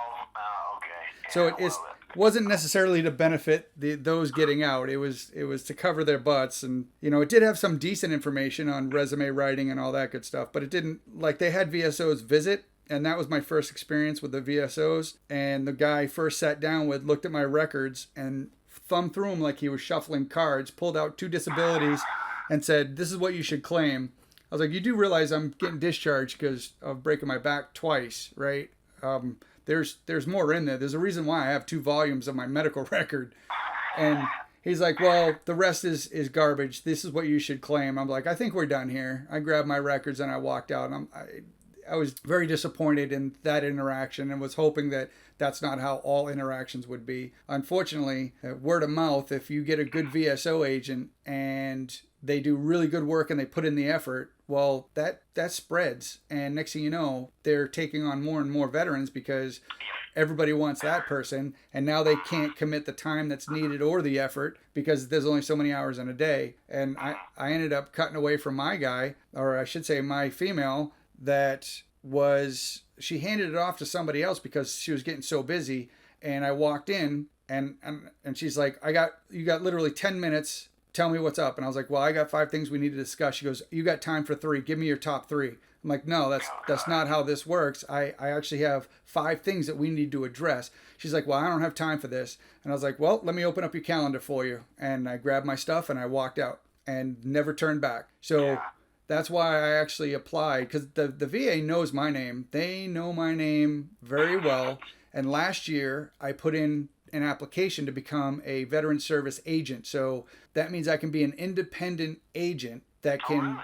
Okay. so it wasn't necessarily to benefit those getting out. It was to cover their butts. And, it did have some decent information on resume writing and all that good stuff, but it didn't, like, they had VSOs visit, and that was my first experience with the VSOs. And the guy first sat down with looked at my records and thumbed through them like he was shuffling cards, pulled out 2 disabilities and said, this is what you should claim. I was like, you do realize I'm getting discharged because of breaking my back twice, right? There's more in there. There's a reason why I have 2 volumes of my medical record. And he's like, well, the rest is garbage. This is what you should claim. I'm like, I think we're done here. I grabbed my records and I walked out. And I was very disappointed in that interaction and was hoping that that's not how all interactions would be. Unfortunately, word of mouth, if you get a good VSO agent and they do really good work and they put in the effort, well, that spreads. And next thing you know, they're taking on more and more veterans because everybody wants that person. And now they can't commit the time that's needed or the effort because there's only so many hours in a day. And I ended up cutting away from my guy, or I should say my female, she handed it off to somebody else because she was getting so busy. And I walked in and she's like, you got literally 10 minutes. Tell me what's up. And I was like, well, I got 5 things we need to discuss. She goes, you got time for 3. Give me your top 3. I'm like, no, that's not how this works. I actually have 5 things that we need to address. She's like, well, I don't have time for this. And I was like, well, let me open up your calendar for you. And I grabbed my stuff and I walked out and never turned back. So that's why I actually applied, because the VA knows my name. They know my name very well. And last year I put in an application to become a veteran service agent. So that means I can be an independent agent that can,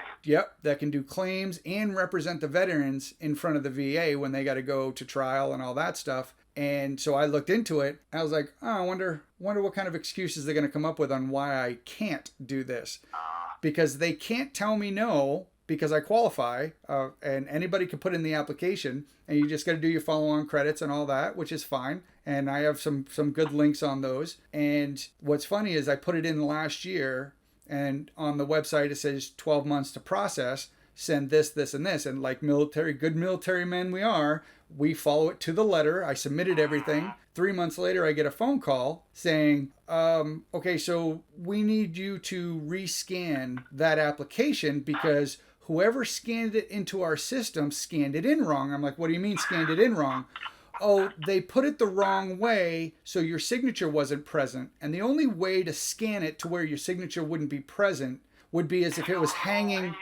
that can do claims and represent the veterans in front of the VA when they got to go to trial and all that stuff. And so I looked into it. I was like, oh, I wonder what kind of excuses they're going to come up with on why I can't do this, because they can't tell me no, because I qualify, and anybody can put in the application, and you just got to do your follow-on credits and all that, which is fine. And I have some good links on those. And what's funny is I put it in last year, and on the website it says 12 months to process, send this, this, and this. And like good military men we are, we follow it to the letter. I submitted everything. 3 months later, I get a phone call saying, okay, so we need you to rescan that application because whoever scanned it into our system scanned it in wrong. I'm like, what do you mean scanned it in wrong? Oh, they put it the wrong way, so your signature wasn't present. And the only way to scan it to where your signature wouldn't be present would be as if it was hanging.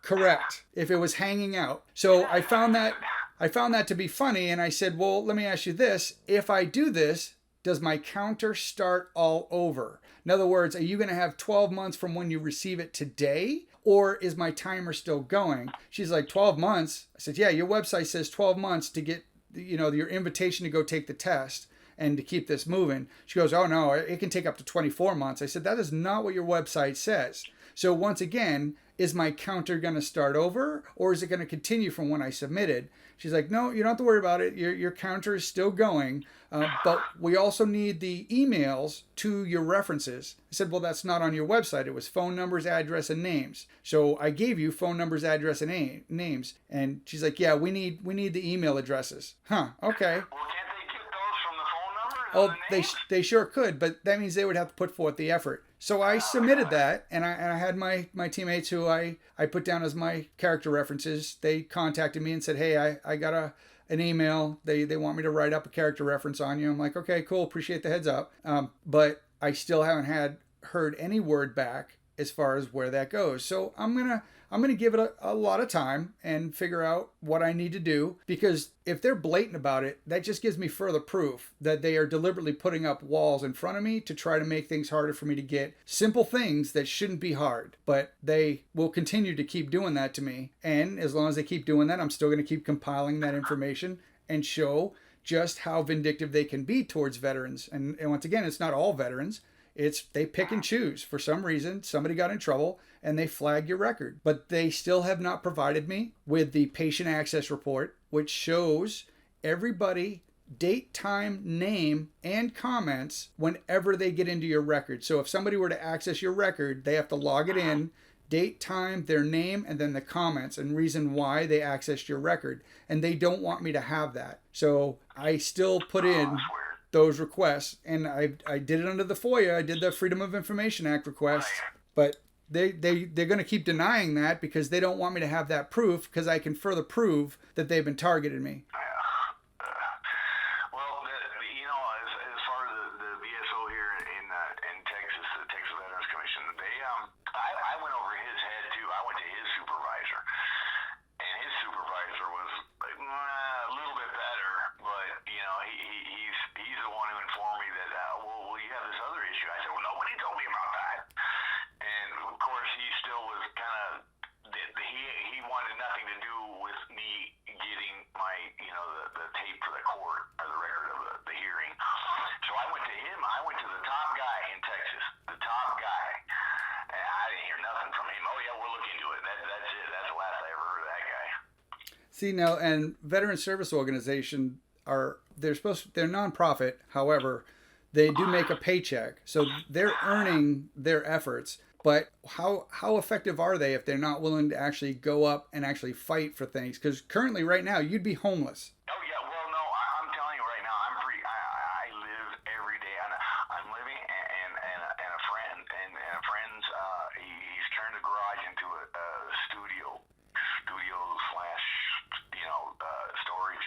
Correct. If it was hanging out. So I found that to be funny, and I said, well, let me ask you this. If I do this, does my counter start all over? In other words, are you going to have 12 months from when you receive it today? Or is my timer still going? She's like, 12 months? I said, yeah, your website says 12 months to get, your invitation to go take the test and to keep this moving. She goes, oh no, it can take up to 24 months. I said, that is not what your website says. So once again, is my counter going to start over, or is it going to continue from when I submitted? She's like, no, you don't have to worry about it. Your counter is still going, but we also need the emails to your references. I said, well, that's not on your website. It was phone numbers, address, and names. So I gave you phone numbers, address, and names. And she's like, yeah, we need the email addresses. Huh? Okay. Well, can't they get those Oh, the names? they sure could, but that means they would have to put forth the effort. So I submitted that, and I had my teammates who I put down as my character references. They contacted me and said, hey, I got an email. They want me to write up a character reference on you. I'm like, okay, cool, appreciate the heads up. But I still haven't heard any word back as far as where that goes. So I'm gonna give it a lot of time and figure out what I need to do, because if they're blatant about it, that just gives me further proof that they are deliberately putting up walls in front of me to try to make things harder for me to get simple things that shouldn't be hard. But they will continue to keep doing that to me, and as long as they keep doing that, I'm still going to keep compiling that information and show just how vindictive they can be towards veterans. And once again, it's not all veterans. It's they pick and choose. For some reason, somebody got in trouble and they flag your record. But they still have not provided me with the patient access report, which shows everybody date, time, name, and comments whenever they get into your record. So if somebody were to access your record, they have to log it in, date, time, their name, and then the comments and reason why they accessed your record. And they don't want me to have that. So I still put in those requests, and I did it under the FOIA. I did the Freedom of Information Act request, but they're going to keep denying that because they don't want me to have that proof, because I can further prove that they've been targeting me. Well, as far as the VSO here in Texas, the Texas Veterans Commission, I went over his head too. I went to his supervisor, and his supervisor was a little bit better, but he's the one who informed me that well, you have this other issue. I said, well, nobody told me about that, and of course he still was kind of he wanted nothing to do with me getting my the tape for the court or the record of the hearing. So I went to him. I went to the top guy in Texas, the top guy, and I didn't hear nothing from him. Oh yeah, we'll look into it. That's it. That's the last I ever heard of that guy. See, now, and Veteran Service Organization they're nonprofit. However, they do make a paycheck, so they're earning their efforts. But how effective are they if they're not willing to actually go up and actually fight for things? Because currently, right now, you'd be homeless. Oh yeah, well no, I'm telling you right now, I'm free. I live every day. I'm living, and a friend's he's turned the garage into a studio slash storage,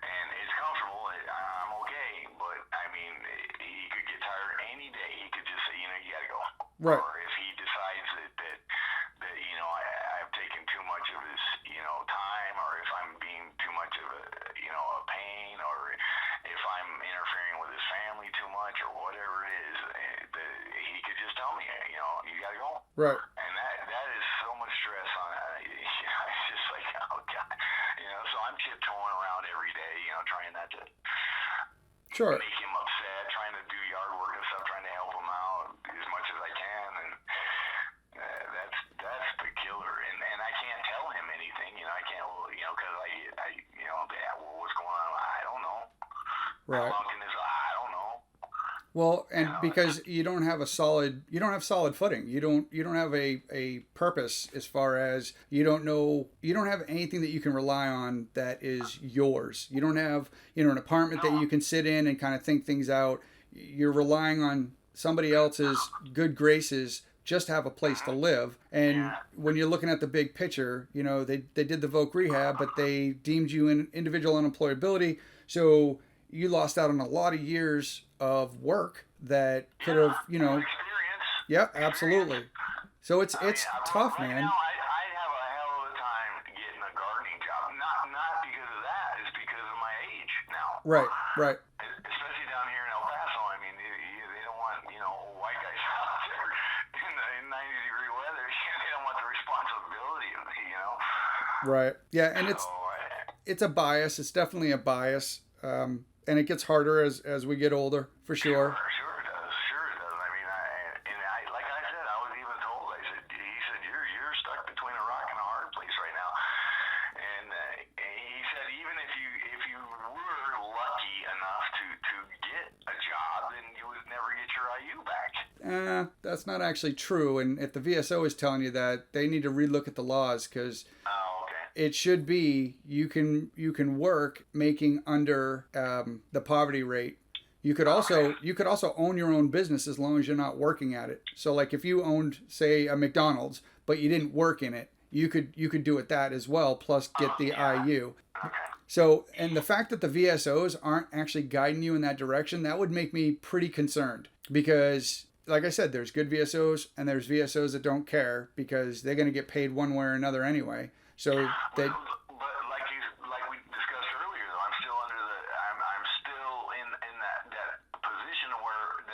and it's comfortable. I'm okay, but I mean, he could get tired any day. He could just say, you gotta go. Right. Or if he decides that I've taken too much of his time, or if I'm being too much of a pain, or if I'm interfering with his family too much, or whatever it is, he could just tell me, you gotta go. Right. And that is so much stress on it's just like, oh god, so I'm tiptoeing around every day, trying not to Sure. make him upset, trying to do yard work and stuff, trying to help him out as much as I can, and that's the killer. And I can't tell him anything, I can't, because well, what's going on? I don't know. Right. How long can this? I don't know. Well, and because you don't have solid footing. You don't have a purpose, as far as you don't have anything that you can rely on that is yours. You don't have, an apartment that you can sit in and kind of think things out. You're relying on somebody else's good graces just to have a place to live. And when you're looking at the big picture, they did the Voc rehab, but they deemed you in individual unemployability. So you lost out on a lot of years of work that could have, experience. Yeah, absolutely. So it's tough, right man. Now, I have a hell of a time getting a gardening job. Not because of that. It's because of my age now. Right. Especially down here in El Paso. I mean, they don't want old white guys out there in 90-degree weather. They don't want the responsibility of me. Right. Yeah, and So, it's a bias. It's definitely a bias. And it gets harder as we get older, for sure. Sure it does. I mean, like I said, I was even told. He said, you're stuck between a rock and a hard place right now. And he said, even if you were lucky enough to get a job, then you would never get your IU back. That's not actually true. And if the VSO is telling you that, they need to relook at the laws, because it should be you can work making under the poverty rate. you could also own your own business as long as you're not working at it. So like if you owned, say, a McDonald's, but you didn't work in it, you could do it that as well, plus get the IU. So, and the fact that the VSOs aren't actually guiding you in that direction, that would make me pretty concerned, because like I said, there's good VSOs and there's VSOs that don't care because they're going to get paid one way or another anyway. So they. But like we discussed earlier, though, I'm still in that position where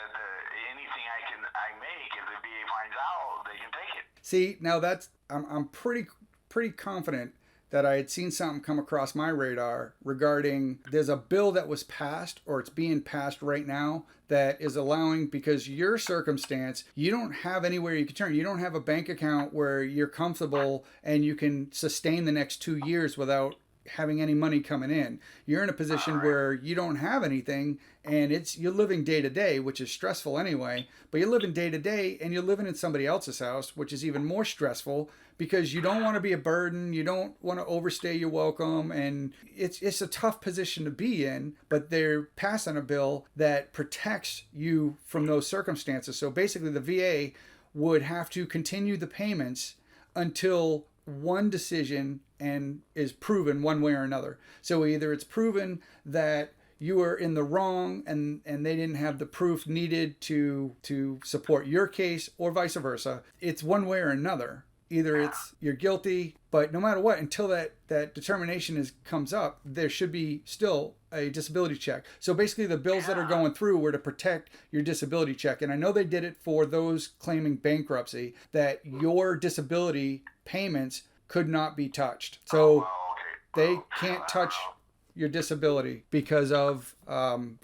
anything I make, if the VA finds out, they can take it. See, now I'm pretty confident that I had seen something come across my radar regarding, there's a bill that was passed, or it's being passed right now, that is allowing, because your circumstance, you don't have anywhere you can turn. You don't have a bank account where you're comfortable and you can sustain the next 2 years without having any money coming in. You're in a position where you don't have anything, and you're living day to day, which is stressful anyway, but you're living day to day and you're living in somebody else's house, which is even more stressful because you don't want to be a burden, you don't want to overstay your welcome, and it's a tough position to be in. But they're passing a bill that protects you from those circumstances. So basically the VA would have to continue the payments until one decision and is proven one way or another. So either it's proven that you were in the wrong and they didn't have the proof needed to support your case, or vice versa. It's one way or another. Either it's you're guilty, but no matter what, until that determination comes up, there should be still a disability check. So basically the bills that are going through were to protect your disability check. And I know they did it for those claiming bankruptcy, that your disability payments could not be touched. So they can't touch your disability because of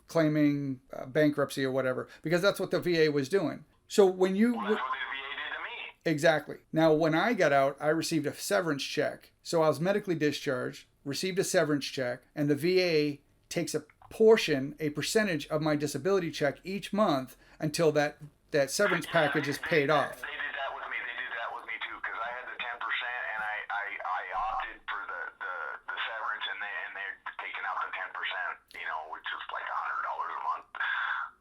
claiming bankruptcy or whatever, because that's what the VA was doing. So when you... Well, that's what the VA did to me. Exactly. Now, when I got out, I received a severance check. So I was medically discharged, received a severance check, and the VA takes a percentage of my disability check each month until that severance package is paid off. They did that with me. They did that with me too, because I had the 10% and I opted for the severance, and they're taking out the 10%, which is like $100 a month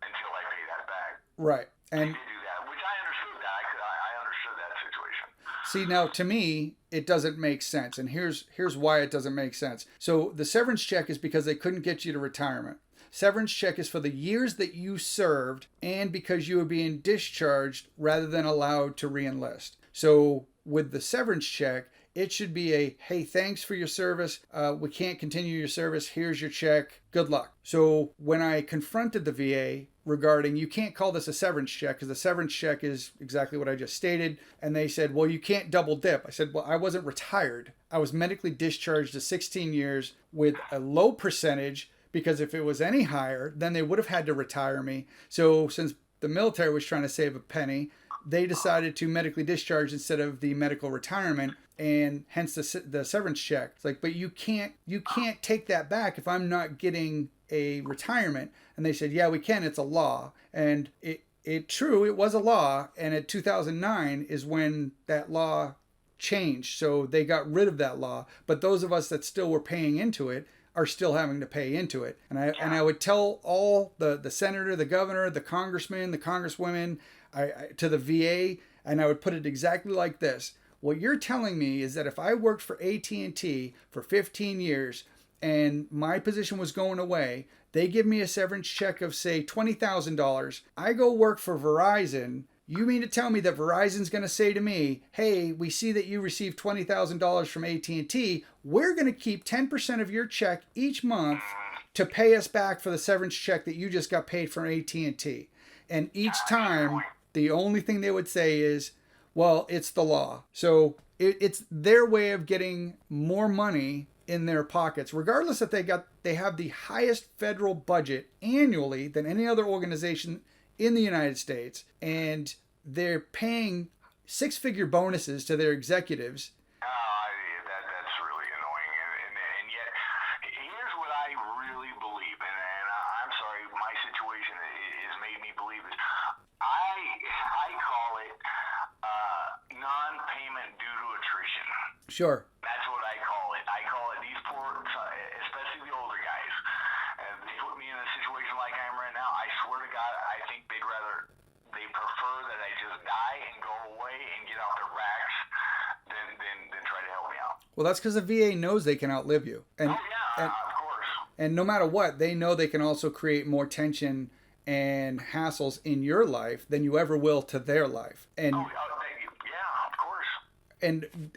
until I pay that back. Right. And they do that, which I understood that. I understood that situation. see, now to me, it doesn't make sense. And here's why it doesn't make sense. So the severance check is because they couldn't get you to retirement. Severance check is for the years that you served and because you were being discharged rather than allowed to re-enlist. So with the severance check, it should be a, hey, thanks for your service. We can't continue your service. Here's your check. Good luck. So when I confronted the VA regarding, you can't call this a severance check because the severance check is exactly what I just stated. And they said, well, you can't double dip. I said, well, I wasn't retired. I was medically discharged to 16 years with a low percentage, because if it was any higher, then they would have had to retire me. So since the military was trying to save a penny, they decided to medically discharge instead of the medical retirement, and hence the severance check. It's like, but you can't take that back if I'm not getting a retirement. And they said, yeah, we can. It's a law. And it was a law. And at 2009 is when that law changed. So they got rid of that law. But those of us that still were paying into it are still having to pay into it. And I would tell all the senator, the governor, the congressman, the congresswomen, to the VA, and I would put it exactly like this. What you're telling me is that if I worked for AT&T for 15 years and my position was going away, they give me a severance check of, say, $20,000. I go work for Verizon. You mean to tell me that Verizon's going to say to me, hey, we see that you received $20,000 from AT&T. We're going to keep 10% of your check each month to pay us back for the severance check that you just got paid from AT&T. And each time, the only thing they would say is, well, it's the law. So it's their way of getting more money in their pockets, regardless if they have the highest federal budget annually than any other organization in the United States, and they're paying six-figure bonuses to their executives. That's really annoying. And yet, here's what I really believe, and I'm sorry, my situation has made me believe this. I call it non-payment due to attrition. Sure. That's what I call it. I call it these poor, especially the older guys. They put me in a situation like I am right now. I Well, that's because the VA knows they can outlive you, Oh yeah, of course. and no matter what, they know they can also create more tension and hassles in your life than you ever will to their life. Yeah, of course. And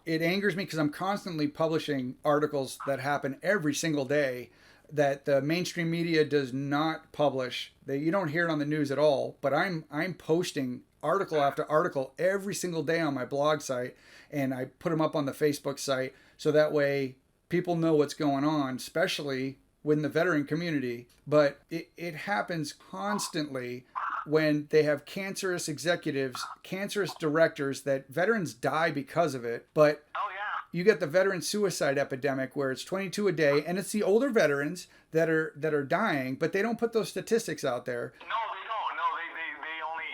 it angers me because I'm constantly publishing articles that happen every single day that the mainstream media does not publish. You don't hear it on the news at all, but I'm posting article after article every single day on my blog site, and I put them up on the Facebook site so that way people know what's going on, especially within the veteran community. But it happens constantly when they have cancerous executives, cancerous directors, that veterans die because of it. But Oh yeah. you get the veteran suicide epidemic where it's 22 a day, and it's the older veterans that are dying, but they don't put those statistics out there. No, they don't. No, they only,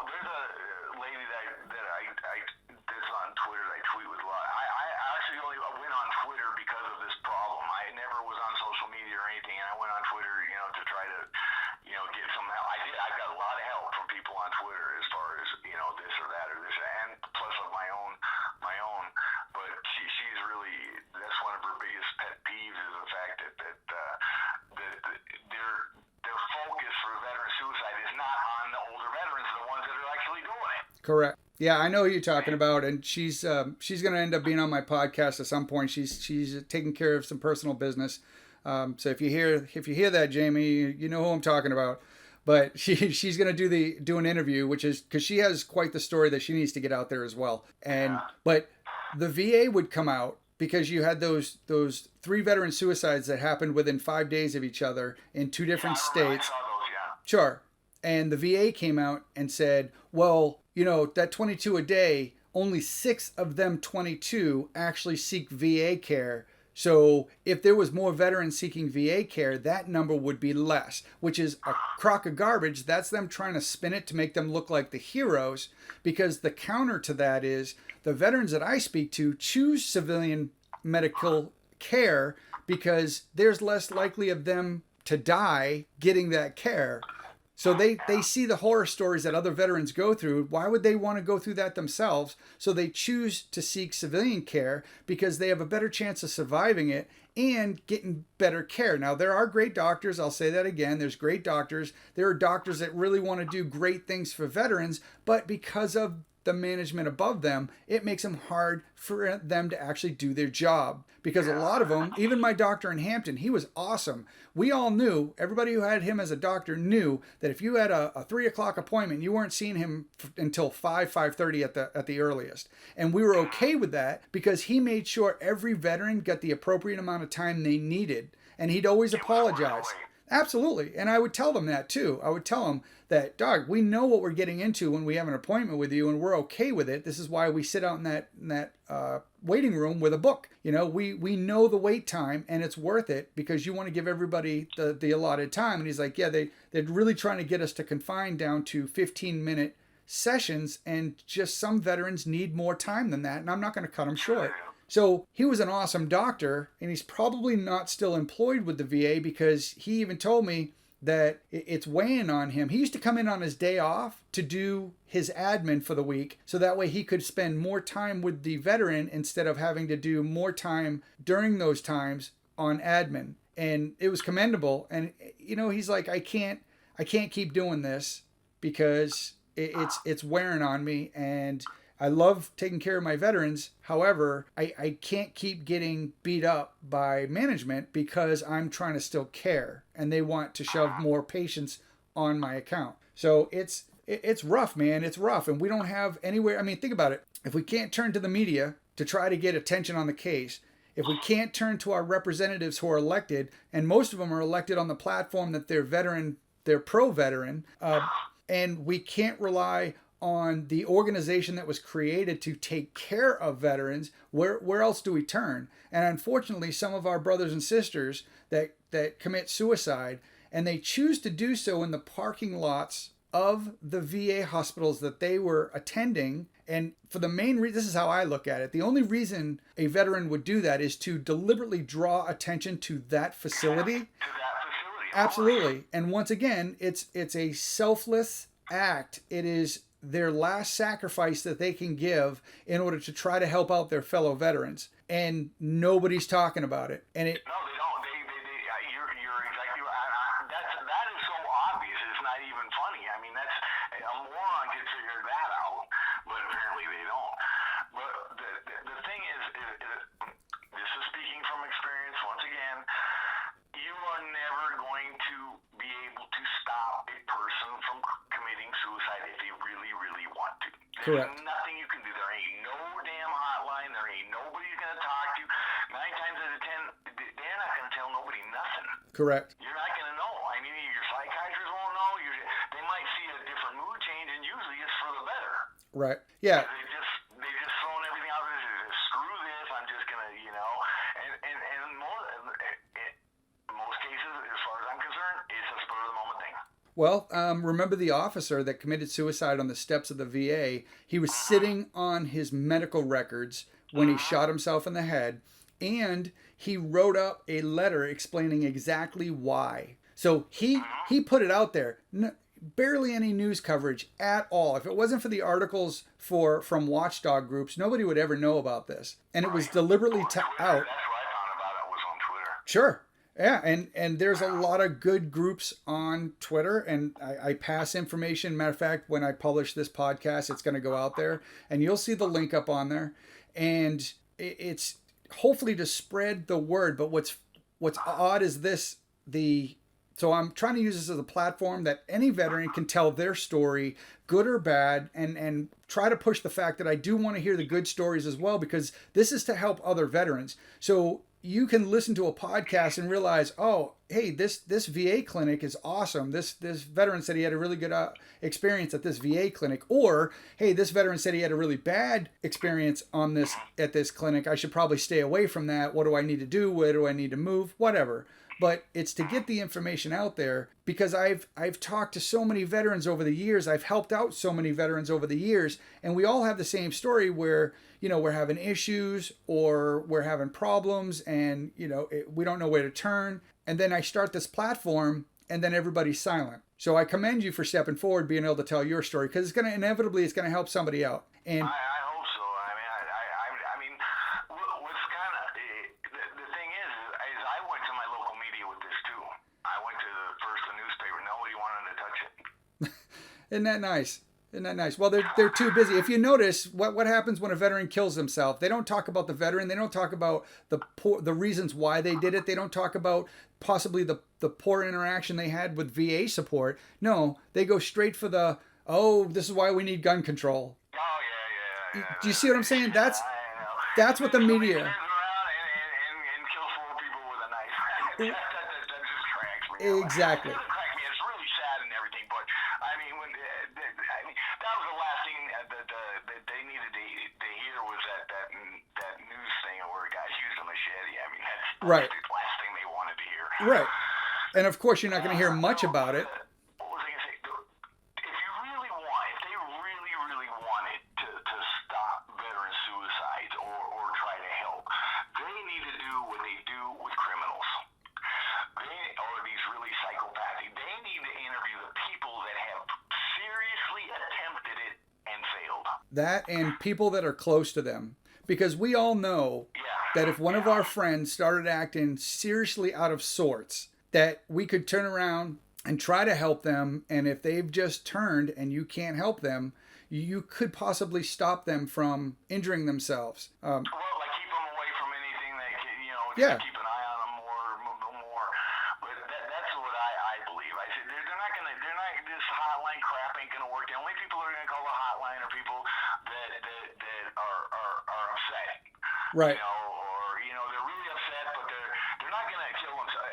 there's a lady that's on Twitter that I tweet with a lot. I actually only went on Twitter because of this problem. I never was on social media or anything, and I went on Twitter, to try to, get some help. I got a lot of help from people on Twitter as far as, this or that or this, and plus of my own. But she's really, that's one of her biggest pet peeves is the fact that their focus for veteran suicide is not on the older veterans, the ones that are actually doing it. Correct. Yeah, I know who you're talking about, and she's going to end up being on my podcast at some point. She's taking care of some personal business. So if you hear that, Jamie, you know who I'm talking about. But she's going to do an interview, which is because she has quite the story that she needs to get out there as well. And but the VA would come out because you had those 3 veteran suicides that happened within 5 days of each other in 2 different states. I saw those, yeah. Sure. And the VA came out and said, well, that 22 a day, only 6 of them 22 actually seek VA care. So if there was more veterans seeking VA care, that number would be less, which is a crock of garbage. That's them trying to spin it to make them look like the heroes, because the counter to that is the veterans that I speak to choose civilian medical care because there's less likely of them to die getting that care. So they see the horror stories that other veterans go through. Why would they want to go through that themselves? So they choose to seek civilian care because they have a better chance of surviving it and getting better care. Now, there are great doctors. I'll say that again. There's great doctors. There are doctors that really want to do great things for veterans, but because of the management above them, it makes them hard for them to actually do their job. Because a lot of them, even my doctor in Hampton, he was awesome. We all knew, everybody who had him as a doctor knew that if you had a 3 o'clock appointment, you weren't seeing him until 5:30 at the earliest. And we were okay with that because he made sure every veteran got the appropriate amount of time they needed. And he'd always apologize. Absolutely. And I would tell them that too. I would tell them that, dog, we know what we're getting into when we have an appointment with you and we're okay with it. This is why we sit out in that waiting room with a book. We know the wait time and it's worth it because you want to give everybody the allotted time. And he's like, yeah, they're really trying to get us to confine down to 15-minute sessions, and just some veterans need more time than that. And I'm not going to cut them short. So he was an awesome doctor, and he's probably not still employed with the VA because he even told me that it's weighing on him. He used to come in on his day off to do his admin for the week, so that way he could spend more time with the veteran instead of having to do more time during those times on admin. And it was commendable. And he's like, I can't keep doing this because it's wearing on me, and I love taking care of my veterans. However, I can't keep getting beat up by management because I'm trying to still care and they want to shove more patients on my account. So it's rough, man. It's rough. And we don't have anywhere. I mean, think about it. If we can't turn to the media to try to get attention on the case, if we can't turn to our representatives who are elected, and most of them are elected on the platform that they're pro-veteran, and we can't rely on the organization that was created to take care of veterans, where else do we turn? And unfortunately, some of our brothers and sisters that commit suicide, and they choose to do so in the parking lots of the VA hospitals that they were attending. And for the main reason, this is how I look at it, the only reason a veteran would do that is to deliberately draw attention to that facility. Absolutely. And once again, it's a selfless act. It is their last sacrifice that they can give in order to try to help out their fellow veterans. And nobody's talking about it. And it, No, they don't. You're exactly right. That is so obvious. It's not even funny. I mean, that's a moron could figure that out, but apparently they don't. But the thing is, this is speaking from experience once again. You are never going to be able to stop a person from committing suicide if they really, really want to. There's Correct. nothing you can do. There ain't no damn hotline. There ain't nobody you're going to talk to. 9 times out of 10, they're not going to tell nobody nothing. correct. You're not going to know. I mean, your psychiatrist won't know. They might see a different mood change, and usually it's for the better. Right. Yeah. They just thrown everything out there. Screw this. I'm just going to, and most cases, as far as I'm concerned, it's a spur of the moment thing. Well, remember the officer that committed suicide on the steps of the VA? He was sitting on his medical records when he shot himself in the head, and he wrote up a letter explaining exactly why. So he put it out there. Barely any news coverage at all. If it wasn't for the articles from watchdog groups, nobody would ever know about this. And it was deliberately out. That's what I found about it was on Twitter. Sure. Yeah, and there's a lot of good groups on Twitter, and I pass information. Matter of fact, when I publish this podcast, it's going to go out there, and you'll see the link up on there. And it's hopefully to spread the word. But what's odd is this: so I'm trying to use this as a platform that any veteran can tell their story, good or bad, and try to push the fact that I do want to hear the good stories as well, because this is to help other veterans. So you can listen to a podcast and realize, oh, hey, this VA clinic is awesome. This veteran said he had a really good experience at this VA clinic. Or, hey, this veteran said he had a really bad experience at this clinic. I should probably stay away from that. What do I need to do? Where do I need to move? Whatever. But it's to get the information out there, because I've talked to so many veterans over the years. I've helped out so many veterans over the years, and we all have the same story where, we're having issues or we're having problems, and, we don't know where to turn. And then I start this platform, and then everybody's silent. So I commend you for stepping forward, being able to tell your story, because it's going to help somebody out. And I hope so. I mean, what's kind of the thing is I went to my local media with this too. I went to the newspaper. Nobody wanted to touch it. Isn't that nice? Isn't that nice? Well, they're too busy. If you notice, what happens when a veteran kills himself? They don't talk about the veteran. They don't talk about the reasons why they did it. They don't talk about possibly the poor interaction they had with VA support. No, they go straight for this is why we need gun control. Oh yeah. Do you see what I'm saying? That's what the Somebody media. turns around and kills 4 people with a knife. that just cracks me. Exactly. It doesn't crack me. It's really sad and everything, but I mean, that was the last thing that they needed to hear was that news thing where a guy used a machete. I mean, that's Right. the last thing they wanted to hear. Right. And of course, you're not going to hear much about it. What was I going to say? If they really, really wanted to stop veteran suicides or try to help, they need to do what they do with criminals. Or these really psychopathic. They need to interview the people that have seriously attempted it and failed. That and people that are close to them. Because we all know that if one of our friends started acting seriously out of sorts, that we could turn around and try to help them. And if they've just turned and you can't help them, you could possibly stop them from injuring themselves. Well, like keep them away from anything that, Yeah. keep an eye on them more. But that's what I believe. I said this hotline crap ain't gonna work. The only people who are gonna call the hotline are people that are upset. Right. Or they're really upset, but they're not gonna kill themselves.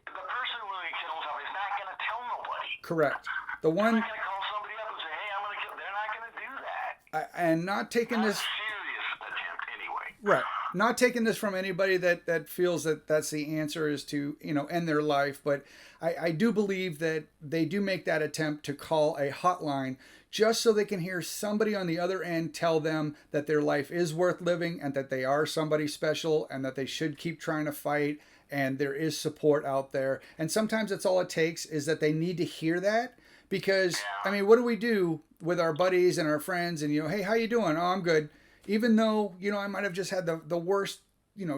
The person who really kill himself is not gonna tell nobody. Correct. The They're one, not gonna call somebody up and say, "Hey, I'm gonna kill." They're not gonna do that. and not taking Not this, a serious attempt, anyway. right. Not taking this from anybody that feels that that's the answer is to, end their life. But I do believe that they do make that attempt to call a hotline just so they can hear somebody on the other end tell them that their life is worth living and that they are somebody special and that they should keep trying to fight and there is support out there. And sometimes that's all it takes is that they need to hear that, Because, I mean, what do we do with our buddies and our friends and, hey, how you doing? Oh, I'm good. Even though, I might have just had the worst,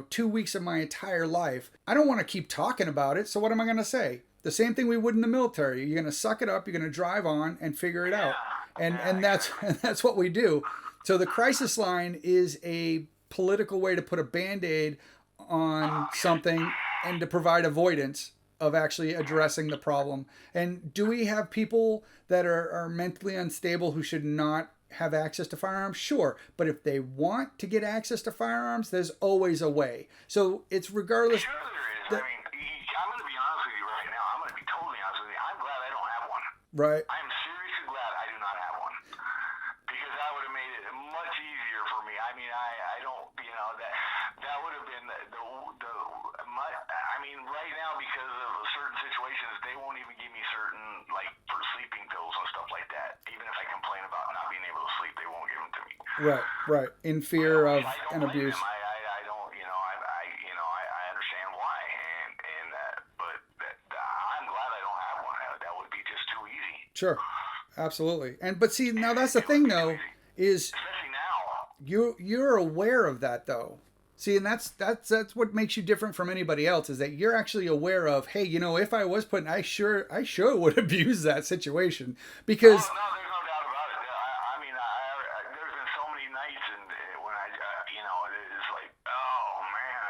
2 weeks of my entire life. I don't want to keep talking about it. So what am I going to say? The same thing we would in the military. You're going to suck it up. You're going to drive on and figure it out. And that's what we do. So the crisis line is a political way to put a Band-Aid on something and to provide avoidance of actually addressing the problem. And do we have people that are mentally unstable who should not have access to firearms? Sure. But if they want to get access to firearms, there's always a way. So it's regardless. Sure there is. I'm going to be honest with you right now. I'm going to be totally honest with you. I'm glad I don't have one. Right. I'm seriously glad I do not have one. Because that would have made it much easier for me. I mean, I don't, that would have been right now, because of certain situations, they won't even give me certain, like, for sleeping pills and stuff like that. Even if I complain about not being able to sleep, they won't give them to me. Right. In fear of an abuse. I don't, I understand why, but I'm glad I don't have one. That would be just too easy. Sure, absolutely. But see, now that's the thing, though, is especially now. You're aware of that, though. See, and that's what makes you different from anybody else, is that you're actually aware of, hey, if I was putting, I sure would abuse that situation, because. Oh, no, there's no doubt about it. I mean, there's been so many nights, and when it's like, oh man,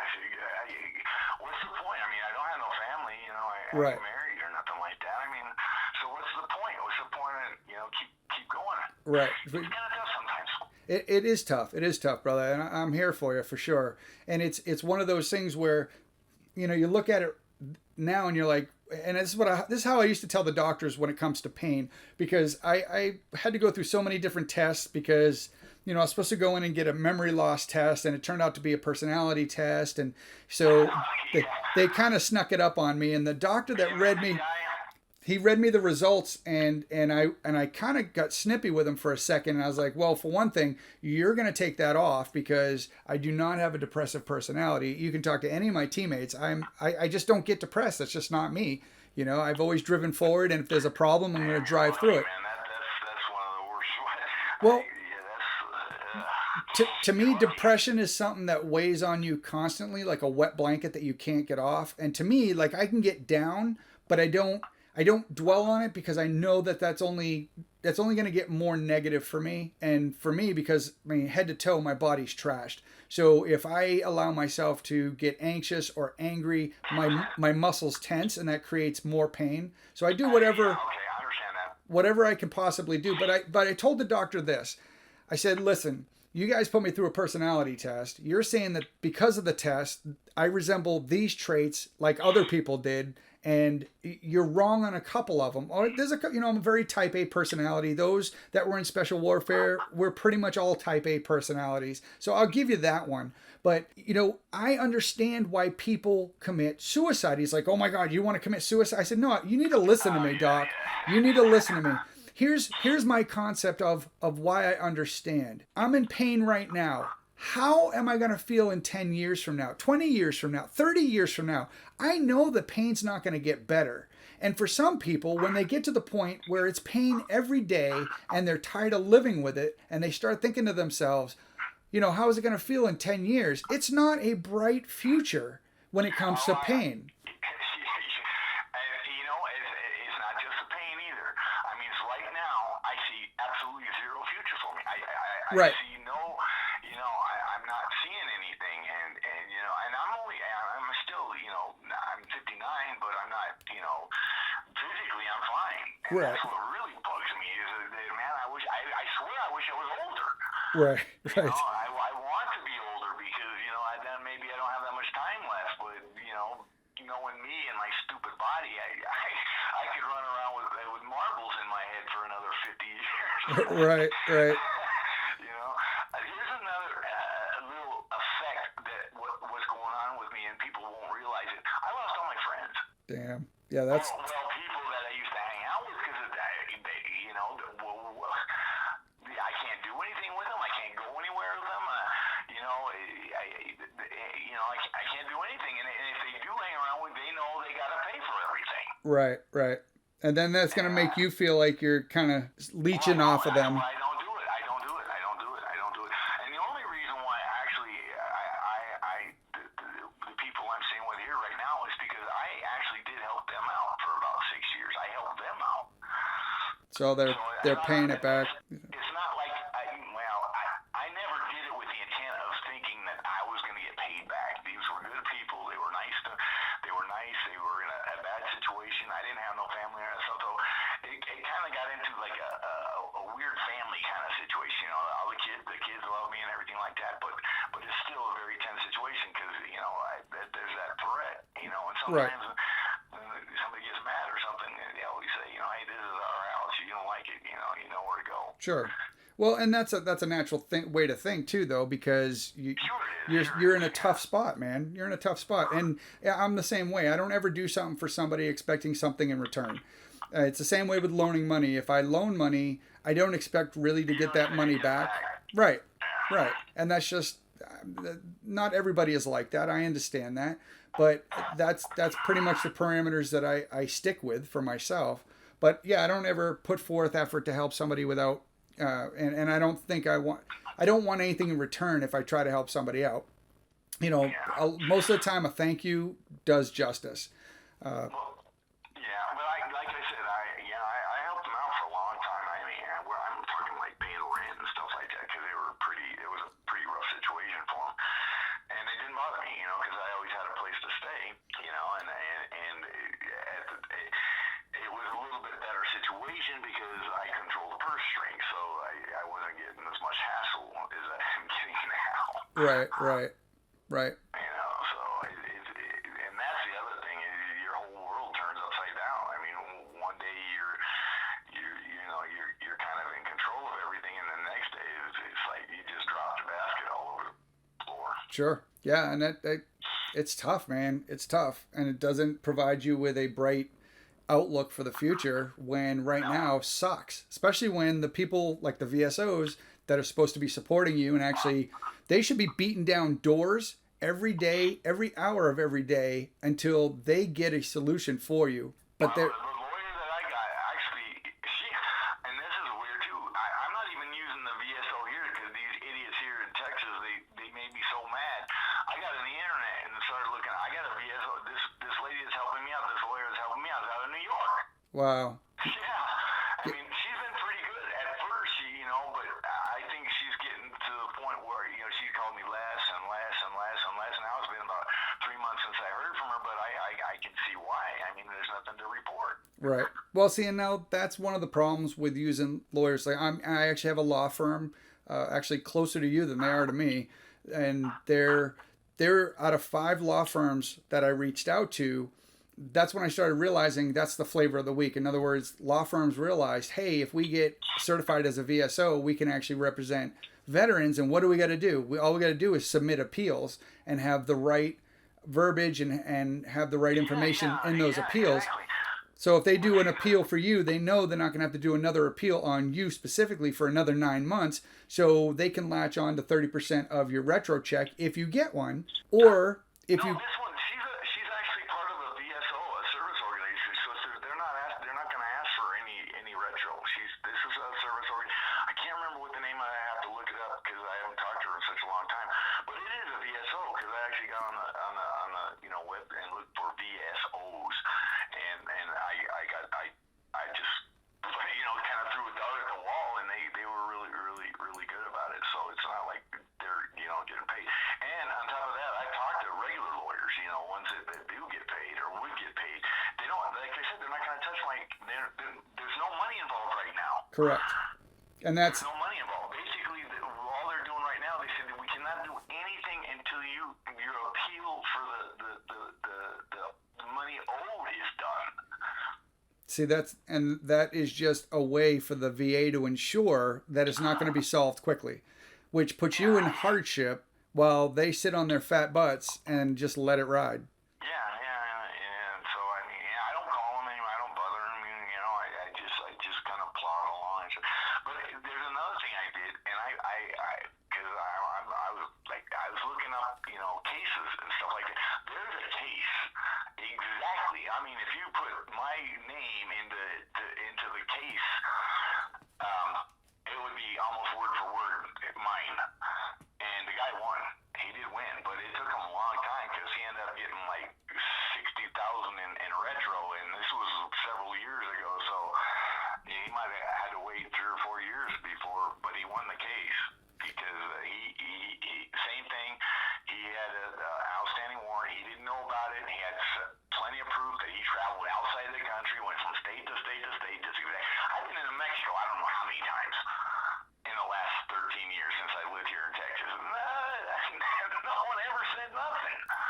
what's the point? I mean, I don't have no family, I'm Right. not married or nothing like that. I mean, so what's the point? What's the point of, keep going? Right. It's kind of tough sometimes. It is tough. It is tough, brother, and I'm here for you for sure. And it's one of those things where, you look at it now and you're like, and this is how I used to tell the doctors when it comes to pain, because I had to go through so many different tests, because I was supposed to go in and get a memory loss test, and it turned out to be a personality test, and so they kind of snuck it up on me, and the doctor that read me. He read me the results, and I kind of got snippy with him for a second, and I was like, well, for one thing, you're going to take that off, because I do not have a depressive personality. You can talk to any of my teammates. I just don't get depressed. That's just not me. I've always driven forward, and if there's a problem, I'm going to drive through it. Man, that's one of the worst. Well, to me, depression is something that weighs on you constantly, like a wet blanket that you can't get off. And to me, like, I can get down, but I don't dwell on it, because I know that that's only going to get more negative for me. And for me, because head to toe, my body's trashed. So if I allow myself to get anxious or angry, my muscles tense, and that creates more pain. So I do whatever. Okay, I understand that. Whatever I can possibly do. But I told the doctor this. I said, listen, you guys put me through a personality test. You're saying that because of the test, I resemble these traits like other people did. And you're wrong on a couple of them. There's I'm a very type A personality. Those that were in special warfare were pretty much all type A personalities. So I'll give you that one. But, I understand why people commit suicide. He's like, oh my God, you want to commit suicide? I said, no, you need to listen to me, doc. You need to listen to me. Here's my concept of why I understand. I'm in pain right now. How am I going to feel in 10 years from now, 20 years from now, 30 years from now? I know the pain's not going to get better. And for some people, when they get to the point where it's pain every day and they're tired of living with it, and they start thinking to themselves, how is it going to feel in 10 years? It's not a bright future when it comes to pain. It's not just the pain either. I mean, right now, I see absolutely zero future for me. Right. I see I'm not seeing anything, and I'm still, I'm 59, but I'm not, physically I'm fine. And Right. That's what really bugs me is that, man, I swear I wish I was older. Right. I want to be older, because, then maybe I don't have that much time left, but, knowing me and my stupid body, I could run around with marbles in my head for another 50 years. Right. Here's another little effect that what's going on with me, and people won't realize it. I lost all my friends. Damn. Yeah, that's. Well, people that I used to hang out with, because I can't do anything with them. I can't go anywhere with them. I can't do anything. And if they do hang around with, they know they got to pay for everything. Right. And then that's going to make you feel like you're kind of leeching off of them. I don't do it. I don't do it. I don't do it. I don't do it. And the only reason why actually the people I'm staying with here right now is because I actually did help them out for about 6 years. I helped them out. So they're paying it back. It's not like I never did it with the intent of thinking that I was going to get paid back. These were good people. They were nice. They were nice. They were in a bad situation. I didn't have no family or something. So it kind of got into like a weird family kind of situation. You know, all the kids love me and everything like that. But it's still a very tense situation because there's that threat. You know, and sometimes. Right. Somebody gets mad or something, and they always say, hey, this is our house. You don't like it, you know where to go. Sure. Well, and that's a natural way to think too, though, because you're in a tough spot, man. You're in a tough spot, and I'm the same way. I don't ever do something for somebody expecting something in return. It's the same way with loaning money. If I loan money, I don't expect really to get that money back. Right. And that's just not everybody is like that. I understand that. But that's pretty much the parameters that I stick with for myself. But yeah, I don't ever put forth effort to help somebody without, and I don't think I don't want anything in return if I try to help somebody out. You know, most of the time a thank you does justice. But like I said, I helped them out for a long time. I mean, I'm talking like paying rent and stuff like that because it was a pretty rough situation for them. And it didn't bother me, because I always had a place to stay, and it was a little bit better situation because I controlled the purse string, so I wasn't getting as much hassle as I'm getting now. Right. So and that's the other thing is your whole world turns upside down. I mean, one day you're kind of in control of everything, and the next day it's like you just dropped your basket all over the floor. Sure. Yeah, and that it's tough, man. It's tough, and it doesn't provide you with a bright outlook for the future when right now sucks, especially when the people like the VSOs that are supposed to be supporting you and actually they should be beating down doors every day, every hour of every day until they get a solution for you. But they're wow. Yeah, I mean, she's been pretty good at first, but I think she's getting to the point where, she called me less and now it's been about 3 months since I heard from her, but I can see why. I mean, there's nothing to report. Right. Well, see, and now that's one of the problems with using lawyers. Like I actually have a law firm, actually closer to you than they are to me, and they're out of 5 law firms that I reached out to. That's when I started realizing that's the flavor of the week. In other words, law firms realized, hey, if we get certified as a VSO, we can actually represent veterans. And what do we got to do? All we got to do is submit appeals and have the right verbiage and have the right information in those appeals. Exactly. So if they do an appeal for you, they know they're not going to have to do another appeal on you specifically for another 9 months. So they can latch on to 30% of your retro check if you get one, or if you... This one, she's actually part of a VSO, a service organization. So they're not going to ask for any retro. This is a service organization. I can't remember what the name. I have to look it up because I haven't talked to her in such a long time. But it is a VSO because I actually got on the web and looked for VSOs, and I just kind of threw a dart at the wall, and they were really good about it. So it's not like they're getting paid. And on top of that, I talked to regular lawyers, ones that do get paid or would get paid. They don't, like I said, they're not going to touch there's no money involved right now. Correct. And that's... There's no money involved. Basically, all they're doing right now, they said that we cannot do anything until your appeal for the money owed is done. See, that is just a way for the VA to ensure that it's not going to be solved quickly, which puts you in hardship while they sit on their fat butts and just let it ride. Yeah. So I mean, I don't call them anymore. I don't bother them. I just kind of plod along. But there's another thing I did, and because I was looking up, cases and stuff like that. There's a case exactly. I mean, if you put my name into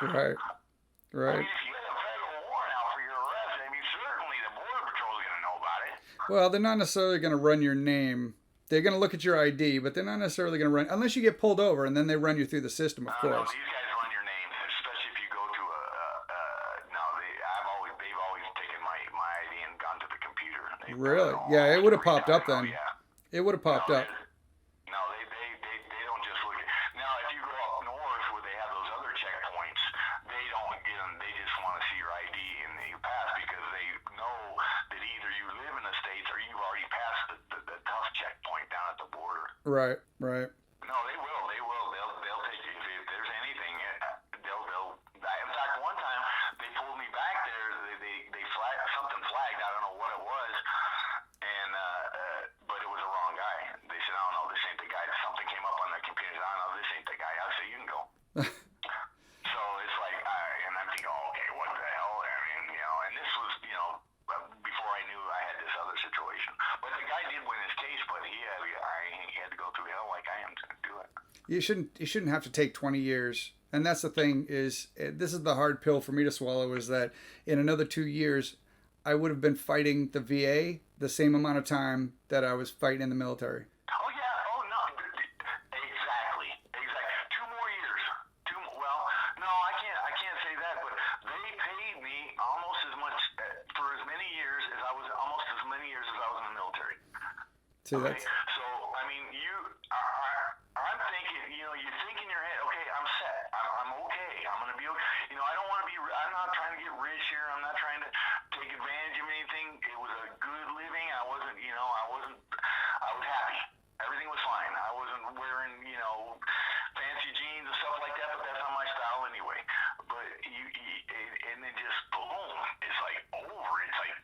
Right. I Right. mean, if you have a federal warrant out for your arrest, I mean, certainly the Border Patrol is going to know about it. Well, they're not necessarily going to run your name. They're going to look at your ID, but they're not necessarily going to run unless you get pulled over, and then they run you through the system, of No, course. these guys run your name, especially if you go to no, they've always taken my ID and gone to the computer. They've done it Really? Yeah, it almost would have every popped up time. Oh then. yeah. It would have No, popped up. no, they don't just look at. Now, if you go up north where they have those other checkpoints, they don't get them. They just want to see your ID and you pass because they know that either you live in the states or you've already passed the tough checkpoint down at the border. Right. Right. No, they will. They will. They'll take you if there's anything. They'll. In fact, one time they pulled me back there. They flagged something flagged. I don't know what it was, and but it was the wrong guy. They said, "I don't know. This ain't the guy." Something came up on the computer. I don't know. This ain't the guy. I said, "You can go." So it's like, and I'm thinking, oh, okay, what the hell? I mean, and this was, before I knew I had this other situation. But the guy did win his case, but he had to go through hell like I am to do it. You shouldn't have to take 20 years. And that's the thing is this is the hard pill for me to swallow is that in another 2 years I would have been fighting the VA the same amount of time that I was fighting in the military. Oh yeah. Oh no. Exactly. 2 more years. Well, no, I can't say that, but they paid me almost as much for as many years as I was almost as many years as I was in the military. See, Okay. that's So I mean, I'm thinking, you think in your head, okay, I'm set. I'm okay. I'm gonna be okay. I don't want to be. I'm not trying to get rich here. I'm not trying to take advantage of anything. It was a good living. I wasn't. I was happy. Everything was fine. I wasn't wearing, fancy jeans and stuff like that. But that's not my style anyway. But and then just boom, it's like over. It's like,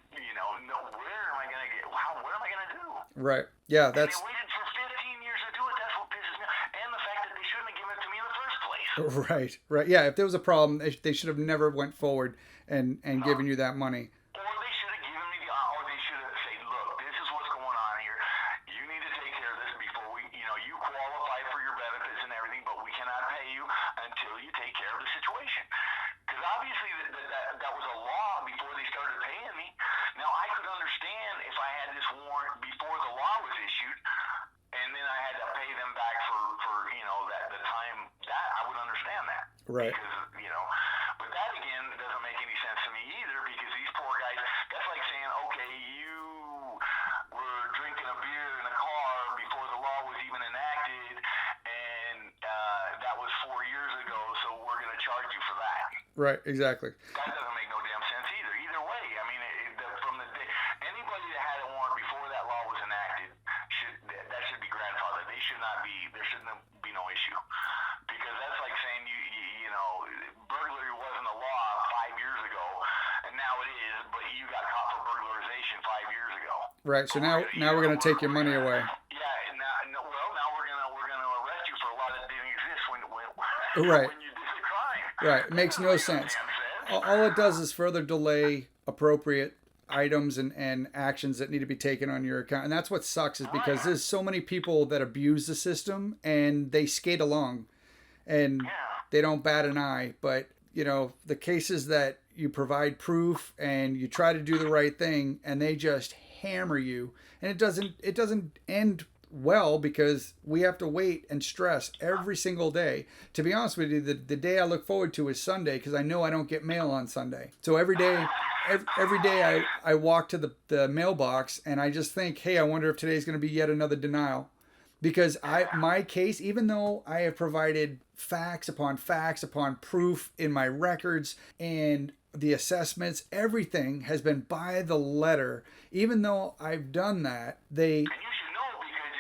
no. Where am I gonna get? Wow. What am I gonna do? right. Yeah, And that's they waited for 15 years to do it. That's what pisses me off. And the fact that they shouldn't have given it to me in the first place. right. Right. Yeah, if there was a problem, they should have never went forward and given you that money. Or they should have given me or they should have said, look, this is what's going on here. You need to take care of this before you qualify for your benefits and everything, but we cannot pay you until you take care of the situation. Because obviously that was a law before they started paying me. Now, I could understand if I had this warrant before the law was issued, and then I had to pay them back for the time. That I would understand that. Right. Because but that again doesn't make any sense to me either. Because these poor guys, that's like saying, okay, you were drinking a beer in a car before the law was even enacted, and that was 4 years ago, so we're going to charge you for that. Right, exactly. That doesn't make no damn sense either. Either way, I mean, from the day anybody that had a warrant before that law was enacted should be grandfathered. There shouldn't be no issue, because that's like saying burglary wasn't a law 5 years ago, and now it is, but you got caught for burglarization 5 years ago. Right. So now we're going to take your money away. Yeah, and now we're gonna arrest you for a law that didn't exist when Right. when you did the crime. Right. It makes no sense. All it does is further delay appropriate items and actions that need to be taken on your account. And that's what sucks is because there's so many people that abuse the system and they skate along and they don't bat an eye. But, the cases that you provide proof and you try to do the right thing and they just hammer you, and it doesn't end well because we have to wait and stress every single day. To be honest with you, the day I look forward to is Sunday because I know I don't get mail on Sunday. So every day I walk to the mailbox and I just think, hey, I wonder if today's going to be yet another denial. Because my case, even though I have provided facts upon proof in my records and the assessments, everything has been by the letter. Even though I've done that, they. And you should know because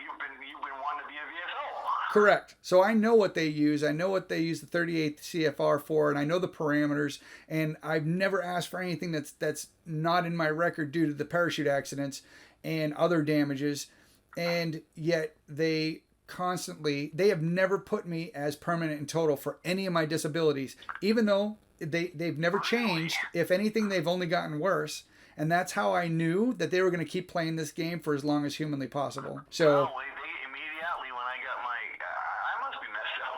you've been wanting to be a VSO. Correct. So I know what they use. I know what they use the 38th CFR for, and I know the parameters. And I've never asked for anything that's not in my record due to the parachute accidents and other damages. And yet they have never put me as permanent and total for any of my disabilities, even though they've never changed. If anything, they've only gotten worse. And that's how I knew that they were going to keep playing this game for as long as humanly possible. So Well, they immediately when I got my, I must be messed up.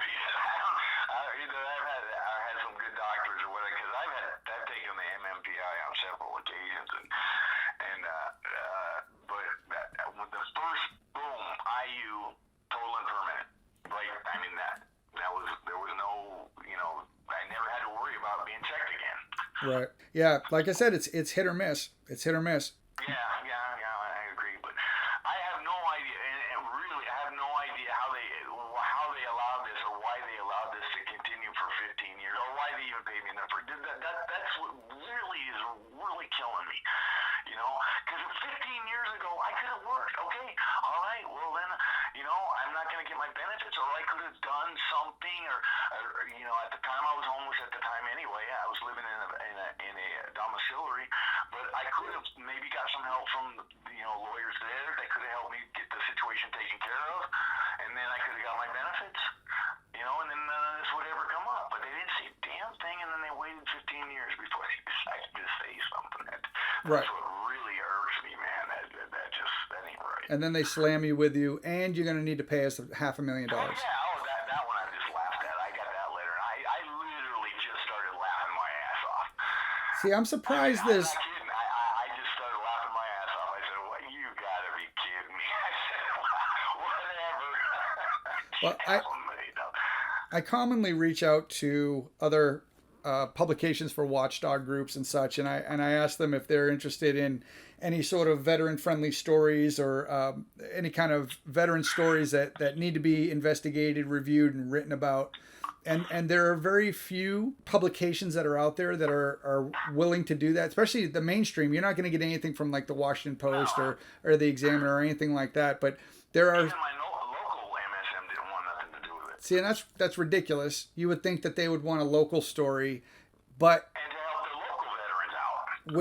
Right. Yeah. Like I said, it's hit or miss. It's hit or miss. Yeah, I agree. But I have no idea, and really, I have no idea how they allowed this or why they allowed this to continue for 15 years or why they even paid me enough for that's what really is really killing me. You know, because 15 years ago I could have worked. Okay, all right. Well then, you know, I'm not going to get my benefits, or I could have done something, or you know, at the time I was homeless at the time anyway. I was living in a domiciliary, but I could have maybe got some help from lawyers there. They could have helped me get the situation taken care of, and then I could have got my benefits. You know, and then none of this would ever come up. But they didn't say a damn thing, and then they waited 15 years before they decided to say something. That's what really irks me, man. That ain't right. And then they slam you with you, and you're going to need to pay us $500,000. Oh, yeah, that one I just laughed at. I got that letter, and I literally just started laughing my ass off. See, I'm surprised this. I'm not kidding. I just started laughing my ass off. I said, "What? You gotta be kidding me!" I said, "Whatever." Well, I commonly reach out to other publications for watchdog groups and such, and I ask them if they're interested in any sort of veteran-friendly stories or any kind of veteran stories that need to be investigated, reviewed, and written about. And there are very few publications that are out there that are willing to do that, especially the mainstream. You're not going to get anything from like the Washington Post or the Examiner or anything like that. But there are. Even my local MSM didn't want nothing to do with it. See, and that's ridiculous. You would think that they would want a local story, but and to help the local veterans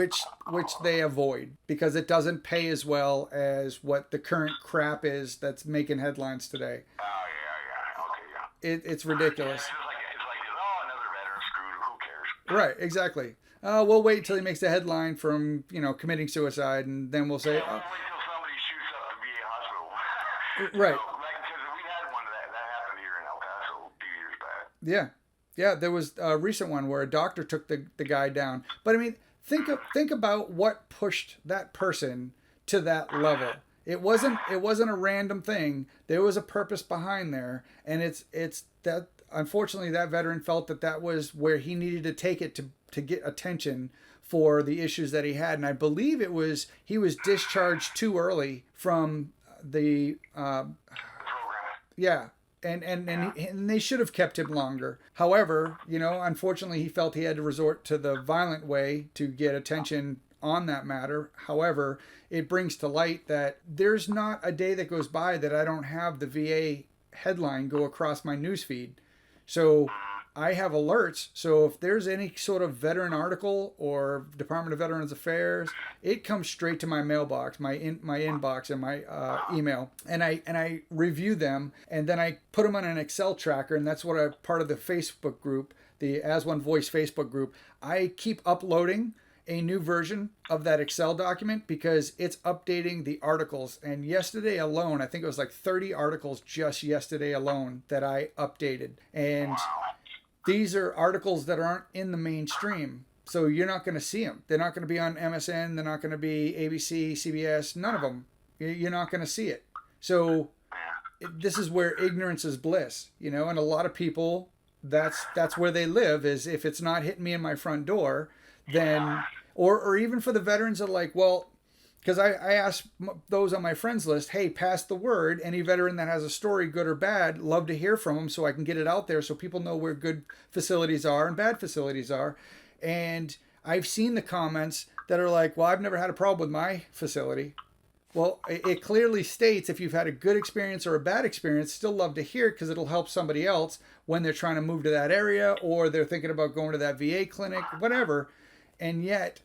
out, which they avoid because it doesn't pay as well as what the current crap is that's making headlines today. It's ridiculous. It's like, another veteran screwed. Who cares? Right, exactly. We'll wait until he makes a headline from committing suicide, and then we'll say. We'll wait till somebody shoots up the VA hospital. Right. Because we had one that happened here in El Paso a few years back. Yeah. There was a recent one where a doctor took the guy down. But I mean, think about what pushed that person to that level. It wasn't a random thing. There was a purpose behind there, and it's that unfortunately that veteran felt that was where he needed to take it to get attention for the issues that he had, and I believe he was discharged too early from the program. Yeah. And they should have kept him longer. However, unfortunately he felt he had to resort to the violent way to get attention on that matter. However, it brings to light that there's not a day that goes by that I don't have the VA headline go across my newsfeed. So I have alerts. So if there's any sort of veteran article or Department of Veterans Affairs, it comes straight to my mailbox, my inbox, and my email, and I review them, and then I put them on an Excel tracker, and that's what I'm part of the Facebook group, the As One Voice Facebook group. I keep uploading a new version of that Excel document because it's updating the articles. And yesterday alone, I think it was like 30 articles just yesterday alone that I updated. And these are articles that aren't in the mainstream. So you're not going to see them. They're not going to be on MSN. They're not going to be ABC, CBS, none of them. You're not going to see it. So this is where ignorance is bliss, and a lot of people, that's where they live, is if it's not hitting me in my front door, then, or even for the veterans that are like, well, because I asked those on my friends list, hey, pass the word. Any veteran that has a story, good or bad, love to hear from them so I can get it out there so people know where good facilities are and bad facilities are. And I've seen the comments that are like, well, I've never had a problem with my facility. Well, it clearly states if you've had a good experience or a bad experience, still love to hear it because it'll help somebody else when they're trying to move to that area or they're thinking about going to that VA clinic, whatever. And yet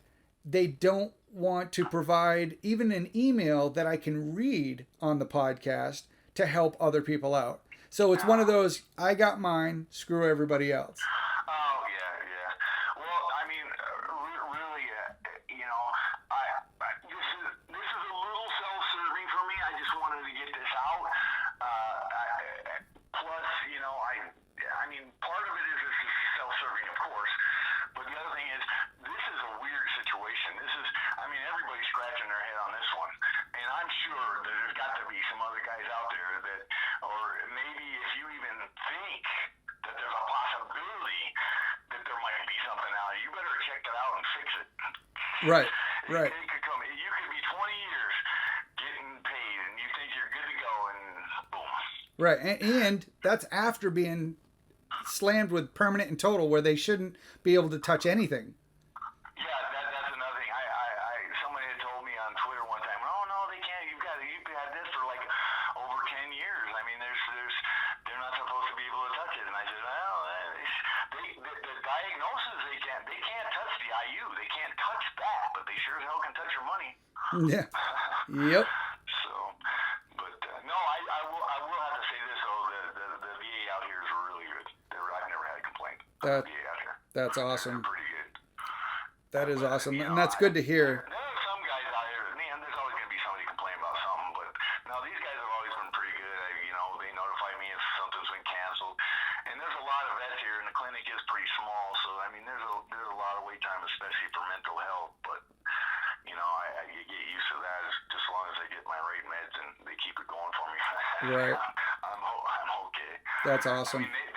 they don't want to provide even an email that I can read on the podcast to help other people out. So it's one of those, I got mine, screw everybody else. Oh, yeah. Well, I mean, really, this is a little self-serving for me. I just wanted to get this out. Plus, I mean, part of it is this is self-serving, of course. But the other thing is, this is a weird situation. Everybody's scratching their head on this one. And I'm sure that there's got to be some other guys out there that, or maybe if you even think that there's a possibility Right. Right. It could come. You could be 20 years getting paid, and you think you're good to go, and boom. Right. And that's after being slammed with permanent and total, where they shouldn't be able to touch anything. Yeah, that's another thing. Somebody had told me on Twitter one time, oh no, they can't. You've had this for like over 10 years. I mean, they're not supposed to be able to touch it. And I said, well, the diagnosis they can't touch the IU. They can't touch that, but they sure as hell can touch your money. Yeah. Yep. So, but no, I will have to say this though, the VA out here is really good. I've never had a complaint. That, VA out here. that's awesome. They're pretty good. That is awesome, You and know, that's good to hear. There are some guys out here, man, there's always going to be somebody complaining about something, but no, these guys have always been pretty good. They notify me if something's been canceled. And there's a lot of vets here, and the clinic is pretty small, so, I mean, there's a lot of wait time, especially for mental health, but, you get used to that just as long as I get my right meds and they keep it going for me. Right. I'm okay. That's awesome. I mean,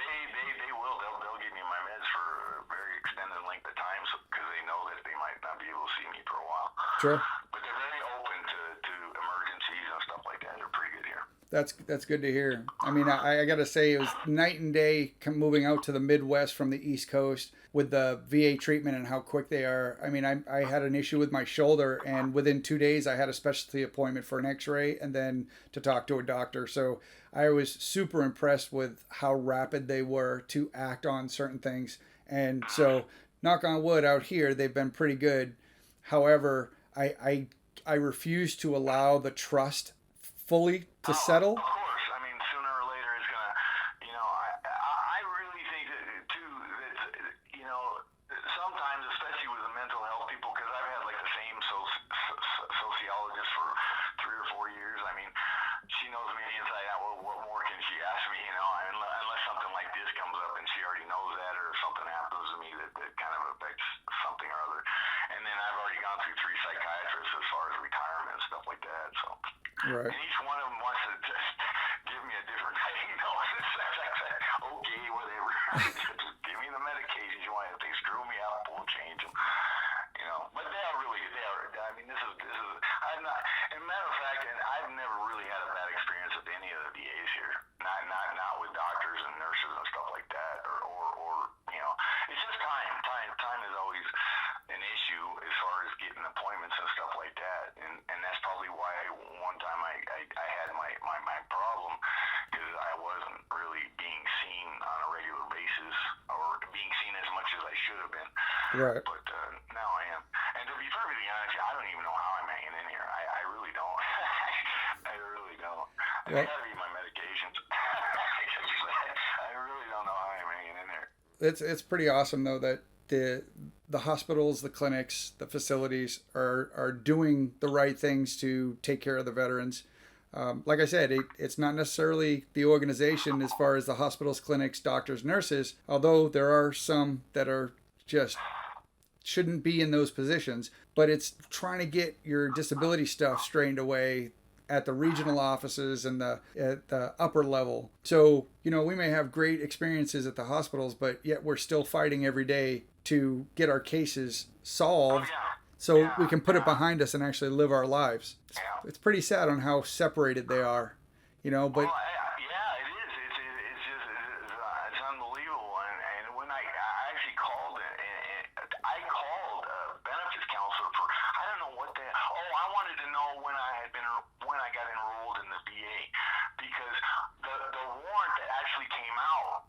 they will. They'll give me my meds for a very extended length of time because they know that they might not be able to see me for a while. Sure. But they're very open to emergencies and stuff like that. They're pretty good here. That's good to hear. I mean, I got to say, it was night and day moving out to the Midwest from the East Coast with the VA treatment and how quick they are. I mean, I had an issue with my shoulder, and within 2 days, I had a specialty appointment for an X-ray and then to talk to a doctor. So I was super impressed with how rapid they were to act on certain things. And so, knock on wood, out here, they've been pretty good. However, I refuse to allow the trust fully to settle. Of course. I mean, sooner or later it's gonna, I really think that too. That sometimes, especially with the mental health people, because I've had like the same sociologist for 3 or 4 years. I mean, she knows me inside out. What more can she ask me? Unless something like this comes up and she already knows that, or something happens to me that kind of affects something or other. And then I've already gone through 3 psychiatrists as far as retirement and stuff like that. So. Right. And each one of them wants to just give me a different diagnosis. Okay, whatever. Just give me the medications you want. If they screw me up, we'll change them. But they are really, I mean, this is, I'm not, as a matter of fact, and I've never really had a bad experience with any of the VAs here. Not with doctors and nurses and stuff like that, or it's just time. Time is always an issue as far as getting appointments and stuff like that, and that's probably why one time I had my problem, because I wasn't really being seen on a regular basis or being seen as much as I should have been. Right. But now I am, and to be perfectly honest, I don't even know how I'm hanging in here. I really don't. I really don't. It's gotta be my medications. I really don't know how I'm hanging in there. It's pretty awesome though that the hospitals, the clinics, the facilities are doing the right things to take care of the veterans. Like I said, it's not necessarily the organization as far as the hospitals, clinics, doctors, nurses, although there are some that are just shouldn't be in those positions, but it's trying to get your disability stuff straightened away at the regional offices and at the upper level. So, we may have great experiences at the hospitals, but yet we're still fighting every day to get our cases solved so we can put it behind us and actually live our lives. It's pretty sad on how separated they are, but Well, yeah, it is. It's unbelievable. And when I actually called, I called benefits counselor for, I don't know what I wanted to know when I got enrolled in the VA, because the warrant that actually came out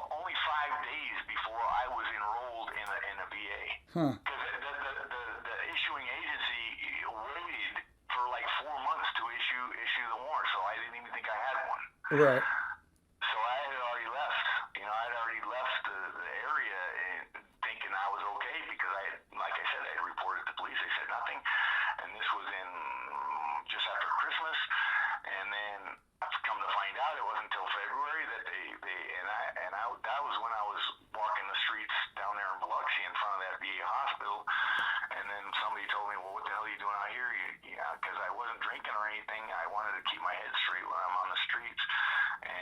only 5 days before I was enrolled in a VA. huh. Because the issuing agency waited for like 4 months to issue the warrant, so I didn't even think I had one. Right. So I had already left. I'd already left the area thinking I was okay, because like I said, I had reported to police. They said nothing, and this was in just after Christmas, and then I've come to find out it wasn't until February that that was when I was walking the streets down there in Biloxi in front of that VA hospital, and then somebody told me, well, what the hell are you doing out here? Because I wasn't drinking or anything. I wanted to keep my head straight when I'm on the streets, and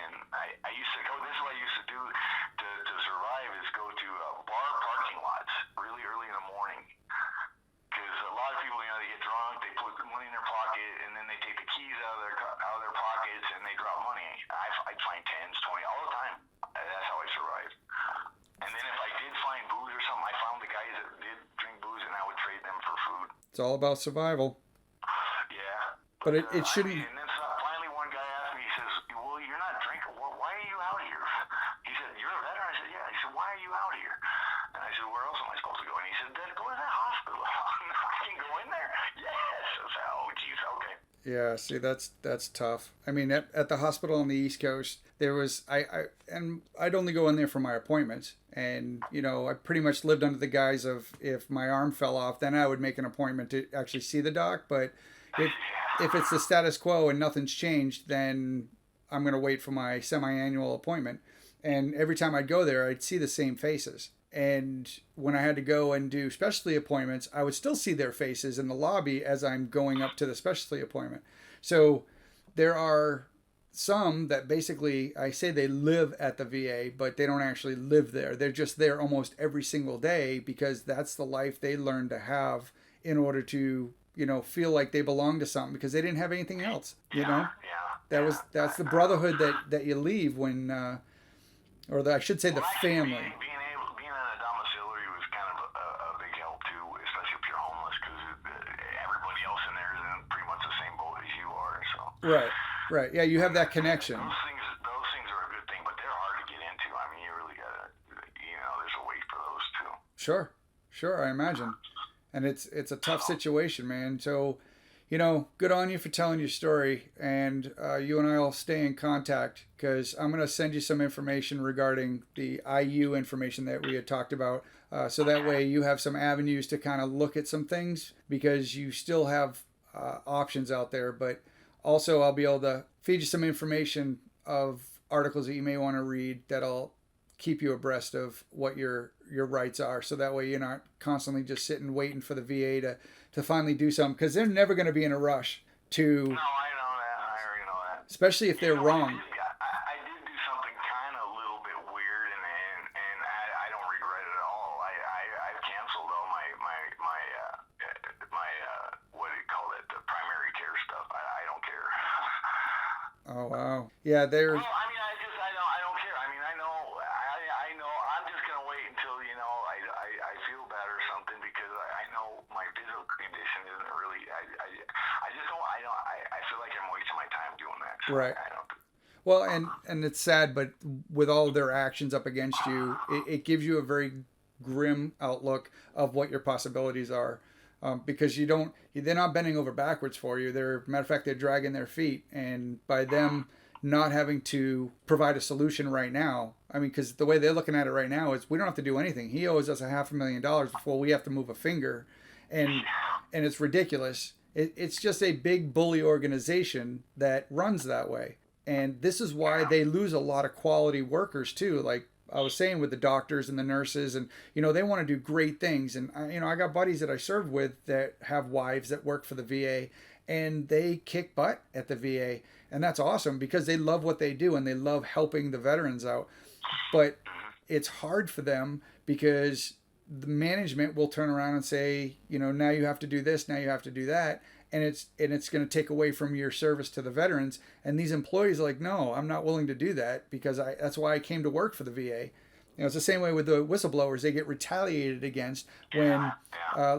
It's all about survival. Yeah. But But it I mean, shouldn't. and then finally one guy asked me, he says, "Well, you're not drinking. Well, why are you out here?" He said, "You're a veteran." I said, "Yeah." He said, "Why are you out here?" And I said, "Where else am I supposed to go?" And he said, "Dad, go to that hospital." I can go in there. Yes. I said, "Oh, geez, okay." Yeah, see, that's tough. I mean, at the hospital on the East Coast, there was and I'd only go in there for my appointments, and I pretty much lived under the guise of if my arm fell off, then I would make an appointment to actually see the doc. But if Yeah. if it's the status quo and nothing's changed, then I'm gonna wait for my semi-annual appointment. And every time I'd go there, I'd see the same faces. And when I had to go and do specialty appointments, I would still see their faces in the lobby as I'm going up to the specialty appointment. So there are some that basically, I say they live at the VA, but they don't actually live there. They're just there almost every single day because that's the life they learned to have in order to, feel like they belong to something because they didn't have anything else. Yeah. Yeah. Yeah. That's the brotherhood that you leave when, I should say the Well, actually, family. being in a domiciliary was kind of a big help too, especially if you're homeless, because everybody else in there is in pretty much the same boat as you are. So Right, right. Yeah, you have that connection. those things are a good thing, but they're hard to get into. I mean, you really gotta, there's a wait for those too. Sure, sure, I imagine. And it's a tough situation, man. So, good on you for telling your story, and you and I will stay in contact because I'm gonna send you some information regarding the IU information that we had talked about, so that way you have some avenues to kind of look at some things because you still have options out there. But also, I'll be able to feed you some information of articles that you may want to read that'll keep you abreast of what your rights are, so that way you're not constantly just sitting waiting for the VA to finally do something because they're never going to be in a rush to, No, I know that. I already know that. especially if they're wrong. I did do something kind of a little bit weird, and I don't regret it at all. I've canceled all my what do you call it, the primary care stuff. I don't care. Oh wow, yeah, there's Well, I mean, I don't care. I mean, I know. I'm just gonna wait until I feel bad or something because I know my physical condition isn't really. I just don't. I feel like I'm wasting my time doing that. So right. I don't. Well, and it's sad, but with all of their actions up against you, it gives you a very grim outlook of what your possibilities are. Because they're not bending over backwards for you. Matter of fact, they're dragging their feet, and by them not having to provide a solution right now, I mean, because the way they're looking at it right now is we don't have to do anything. He owes us $500,000 before we have to move a finger, and it's ridiculous. It's just a big bully organization that runs that way, and this is why they lose a lot of quality workers too. Like I was saying with the doctors and the nurses, and they want to do great things. And I got buddies that I served with that have wives that work for the VA, and they kick butt at the VA, and that's awesome because they love what they do and they love helping the veterans out. But it's hard for them because the management will turn around and say, now you have to do this, now you have to do that, and it's going to take away from your service to the veterans. And these employees are like, no, I'm not willing to do that because that's why I came to work for the VA. It's the same way with the whistleblowers; they get retaliated against. When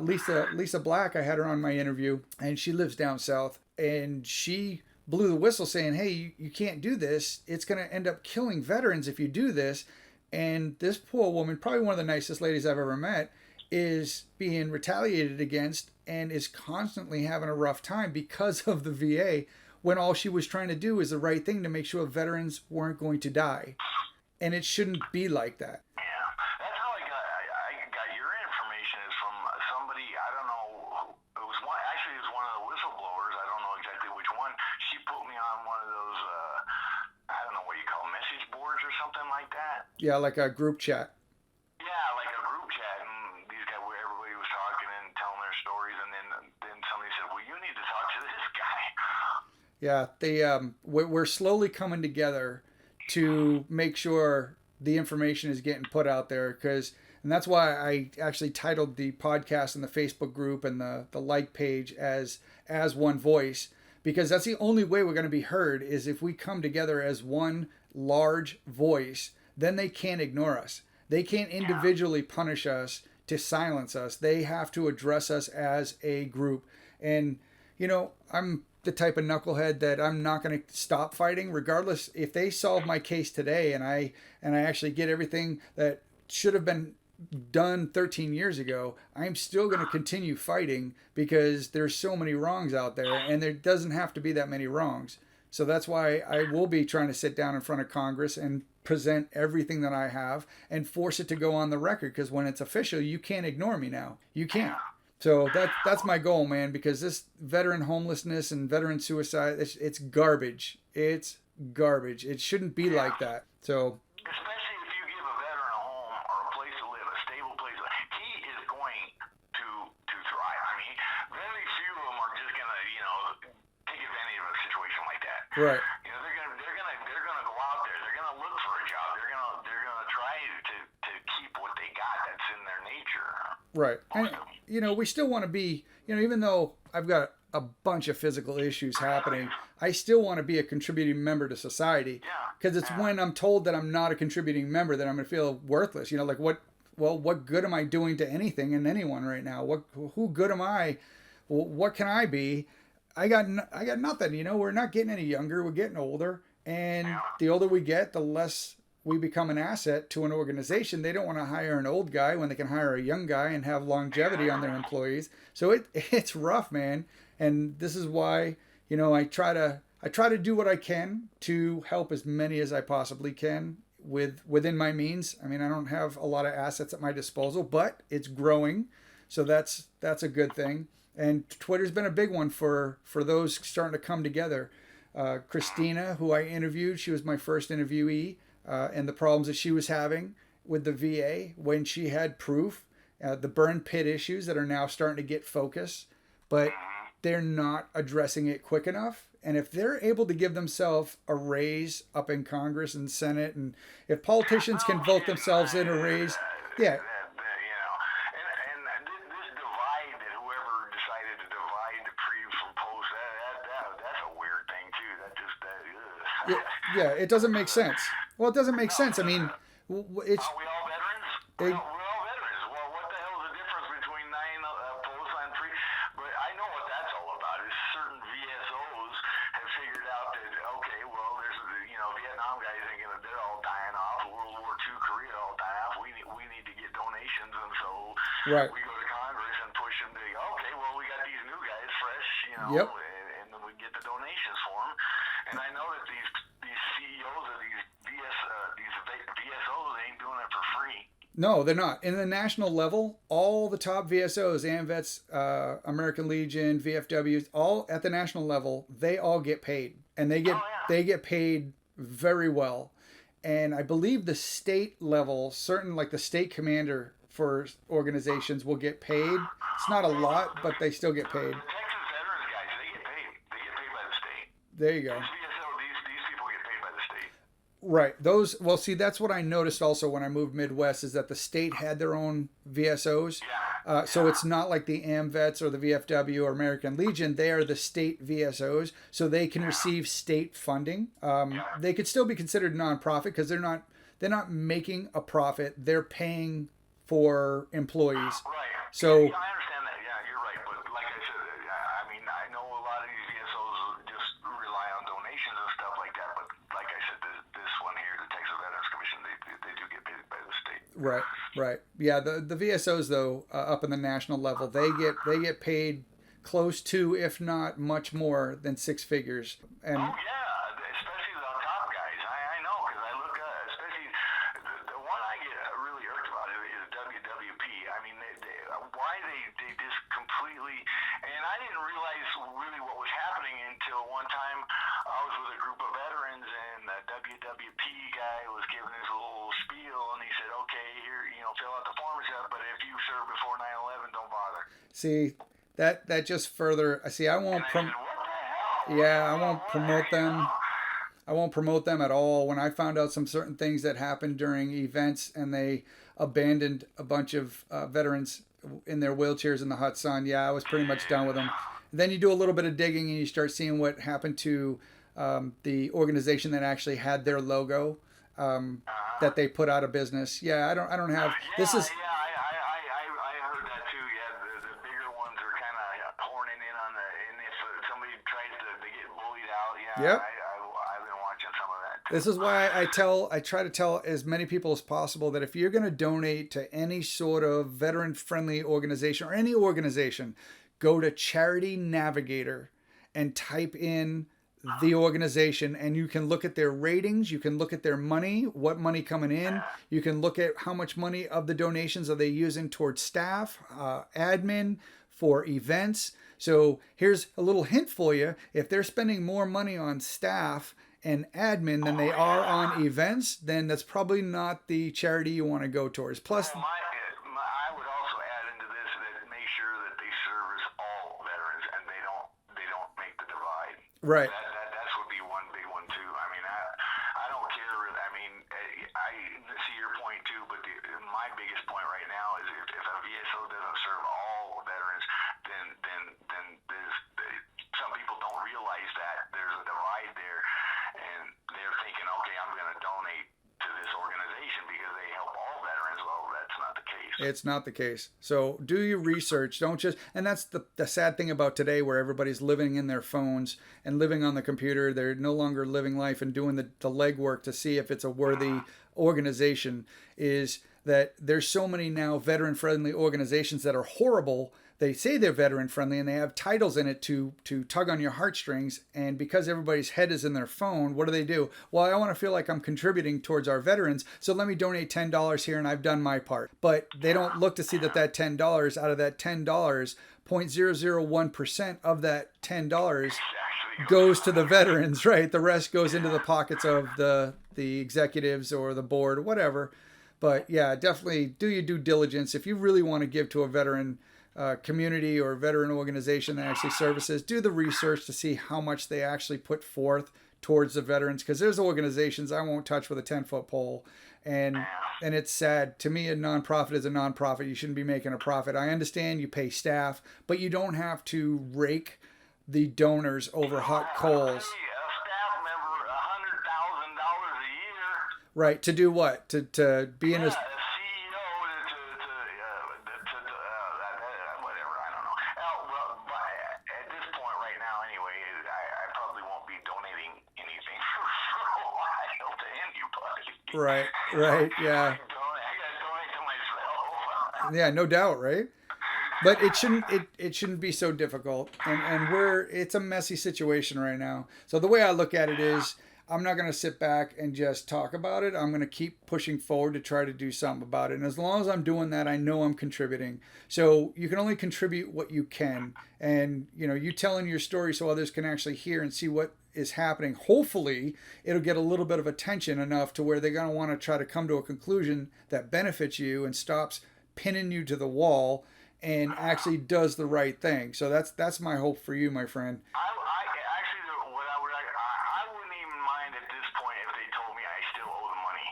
Lisa Black, I had her on my interview, and she lives down south, and she blew the whistle saying, hey, you can't do this. It's going to end up killing veterans if you do this. And this poor woman, probably one of the nicest ladies I've ever met, is being retaliated against and is constantly having a rough time because of the VA when all she was trying to do is the right thing to make sure veterans weren't going to die. And it shouldn't be like that. Yeah, that's how I got your information is from somebody. I don't know. It was one. Actually, it was one of the whistleblowers. I don't know exactly which one. She put me on one of those. I don't know what you call message boards or something like that. Yeah, like a group chat. Yeah, like a group chat, and these guys, where everybody was talking and telling their stories, and then somebody said, "Well, you need to talk to this guy." Yeah, we're slowly coming together to make sure the information is getting put out there and that's why I actually titled the podcast and the Facebook group and the like page as one voice, because that's the only way we're going to be heard is if we come together as one large voice. Then they can't ignore us. They can't individually punish us to silence us. They have to address us as a group. And, I'm the type of knucklehead that I'm not going to stop fighting, regardless if they solve my case today and I actually get everything that should have been done 13 years ago. I'm still going to continue fighting because there's so many wrongs out there, and there doesn't have to be that many wrongs. So that's why I will be trying to sit down in front of Congress and present everything that I have and force it to go on the record, because when it's official, you can't ignore me now. You can't. So that's my goal, man, because this veteran homelessness and veteran suicide, it's garbage. It's garbage. It shouldn't be like that. So Especially if you give a veteran a home or a place to live, a stable place, he is going to thrive. I mean, very few of them are just gonna, take advantage of a situation like that. right. They're gonna go out there. They're gonna look for a job. They're gonna try to keep what they got that's in their nature. Right. And, we still want to be, even though I've got a bunch of physical issues happening, I still want to be a contributing member to society. Because it's when I'm told that I'm not a contributing member that I'm going to feel worthless. Like what good am I doing to anything and anyone right now? Who good am I? What can I be? I got nothing. We're not getting any younger. We're getting older. And the older we get, the less we become an asset to an organization. They don't want to hire an old guy when they can hire a young guy and have longevity on their employees. So it's rough, man. And this is why, I try to do what I can to help as many as I possibly can within my means. I mean, I don't have a lot of assets at my disposal, but it's growing. So that's a good thing. And Twitter's been a big one for those starting to come together. Christina, who I interviewed, she was my first interviewee. And the problems that she was having with the VA when she had proof, the burn pit issues that are now starting to get focus, but they're not addressing it quick enough. And if they're able to give themselves a raise up in Congress and Senate, and if politicians can vote themselves in a raise, yeah. This divide that whoever decided to divide the pre from post, that's a weird thing too. Yeah, it doesn't make sense. Well, it doesn't make sense. I mean, it's. Are we all veterans? We're all veterans. Well, what the hell is the difference between 9 post and pre? But I know what that's all about. Is certain VSOs have figured out that okay, well, there's Vietnam guys thinking that they're all dying off. World War II, Korea all dying off. We need to get donations, and so Right. we go to Congress and push them to okay, well, we got these new guys fresh, Yep. and then we get the donations for them. And I know that these CEOs of these VSOs ain't doing it for free. No, they're not. In the national level, all the top VSOs, AMVETS, American Legion, VFWs, all at the national level, they all get paid, and they get paid very well. And I believe the state level, certain like the state commander for organizations will get paid. It's not a lot, but they still get paid. The Texas veterans guys, they get paid. They get paid by the state. There you go. These people get paid by the state. Right. Well, see, that's what I noticed also when I moved Midwest is that the state had their own VSOs. So it's not like the AMVETS or the VFW or American Legion. They are the state VSOs, so they can receive state funding. They could still be considered nonprofit because they're not making a profit. They're paying for employees. Right. So I understand that. Yeah, you're right. But like I said, I mean, I know a lot of these VSOs just rely on donations and stuff like that. But like I said, this one here, the Texas Veterans Commission, they do get paid by the state. Right. Yeah, the VSOs though, up in the national level, they get paid close to, if not much more than, six figures. And oh yeah, especially the top guys. I know because I look especially the one I get really irked about is WWP. I mean, why they just completely, and I didn't realize really what was happening until one time I was with a group of veterans and the WWP guy was giving his little spiel and he said, okay, here, fill out the form and stuff, but if you served before 9/11, don't bother. see, that just further. I won't. What the hell? Yeah, I won't promote them. I won't promote them at all. When I found out some certain things that happened during events and they abandoned a bunch of veterans in their wheelchairs in the hot sun, yeah, I was pretty much done with them. Then you do a little bit of digging and you start seeing what happened to the organization that actually had their logo that they put out of business. Yeah, I don't have. This is. Yeah, I Yep. I've been watching some of that. This is why I try to tell as many people as possible that if you're going to donate to any sort of veteran friendly organization or any organization, go to Charity Navigator and type in the organization, and you can look at their ratings, you can look at their money, what money coming in, you can look at how much money of the donations are they using towards staff, admin, for events. So here's a little hint for you: if they're spending more money on staff and admin than they are on events, then that's probably not the charity you want to go towards. Plus, I would also add into this that make sure that they service all veterans and they don't make the divide. right. That would be one big one too. I mean, I don't care. I mean, I see your point too, but my biggest point right now is if a VSO doesn't serve all veterans, then there's some people don't realize that there's a divide there, and they're thinking, okay, I'm going to donate to this organization because they help all veterans. Well, that's not the case. It's not the case. So do your research. Don't just, and that's the sad thing about today, where everybody's living in their phones and living on the computer. They're no longer living life and doing the legwork to see if it's a worthy organization, is that there's so many now veteran friendly organizations that are horrible. They say they're veteran friendly and they have titles in it to tug on your heartstrings. And because everybody's head is in their phone, what do? Well, I want to feel like I'm contributing towards our veterans, so let me donate $10 here and I've done my part. But they don't look to see that $10, out of that $10, 0.001% of that $10 goes to the veterans, right? The rest goes into the pockets of the executives or the board or whatever. But yeah, definitely do your due diligence. If you really want to give to a veteran community or veteran organization that actually services, do the research to see how much they actually put forth towards the veterans, because there's organizations I won't touch with a 10-foot pole, and it's sad. To me, a nonprofit is a nonprofit. You shouldn't be making a profit. I understand you pay staff, but you don't have to rake the donors over hot coals. A staff member, $100,000 a year. Right, to do what? To be in a whatever, I don't know. Well, but at this point right now, anyway, I probably won't be donating anything for a while to anybody. Right, yeah. I gotta donate to myself. Yeah, no doubt, right? But it shouldn't be so difficult. And it's a messy situation right now. So the way I look at it is, I'm not going to sit back and just talk about it. I'm going to keep pushing forward to try to do something about it. And as long as I'm doing that, I know I'm contributing. So you can only contribute what you can. And, you telling your story so others can actually hear and see what is happening. Hopefully, it'll get a little bit of attention enough to where they're going to want to try to come to a conclusion that benefits you and stops pinning you to the wall and actually does the right thing. So that's my hope for you, my friend. I wouldn't even mind at this point if they told me I still owe the money.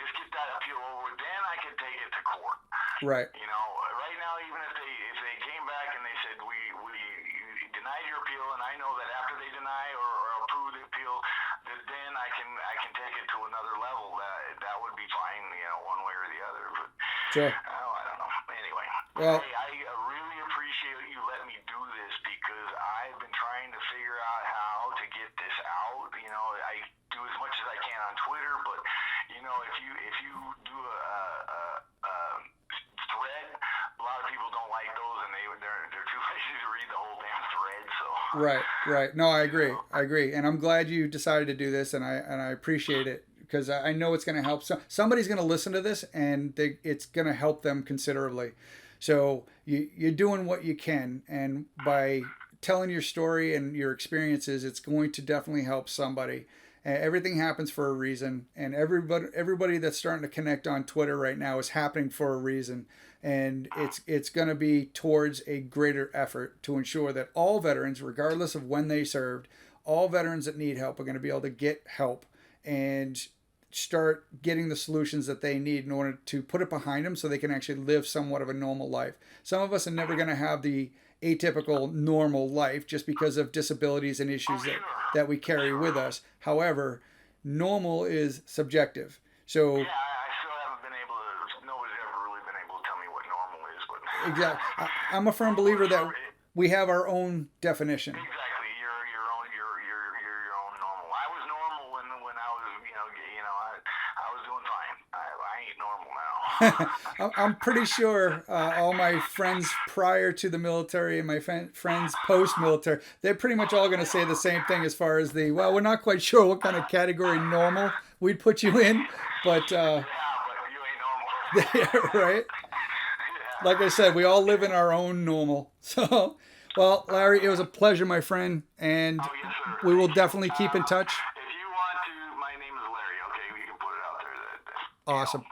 Just get that appeal over. Then I could take it to court. Right. Right now, even if they came back and they said we denied your appeal, and I know that after they deny or approve the appeal, that then I can take it to another level. That would be fine, one way or the other. But sure. I don't know. Anyway, well, hey, I really appreciate you letting me do this, because I've been trying to figure out how to get this out. I do as much as I can on Twitter, but if you do a thread, a lot of people don't like those, and they're too lazy to read the whole damn thread. So right. No, I agree, and I'm glad you decided to do this, and I appreciate it, because I know it's going to help. Somebody's going to listen to this, and it's going to help them considerably. So you're doing what you can, and by telling your story and your experiences, it's going to definitely help somebody. Everything happens for a reason, and everybody that's starting to connect on Twitter right now is happening for a reason, and it's going to be towards a greater effort to ensure that all veterans, regardless of when they served, all veterans that need help are going to be able to get help and start getting the solutions that they need in order to put it behind them so they can actually live somewhat of a normal life. Some of us are never going to have the atypical normal life just because of disabilities and issues that we carry with us. However, normal is subjective. So yeah, I still haven't been able to. Nobody's ever really been able to tell me what normal is. But exactly, I'm a firm believer that we have our own definition. Exactly, your I'm pretty sure all my friends prior to the military and my friends post-military, they're pretty much all going to say the same thing as far as well, we're not quite sure what kind of category normal we'd put you in, but Yeah, but you ain't normal. yeah, right? Like I said, we all live in our own normal. So, well, Larry, it was a pleasure, my friend, and Oh, yes, sir. we will definitely keep in touch. If you want to, my name is Larry. Okay, we can put it out there. Awesome.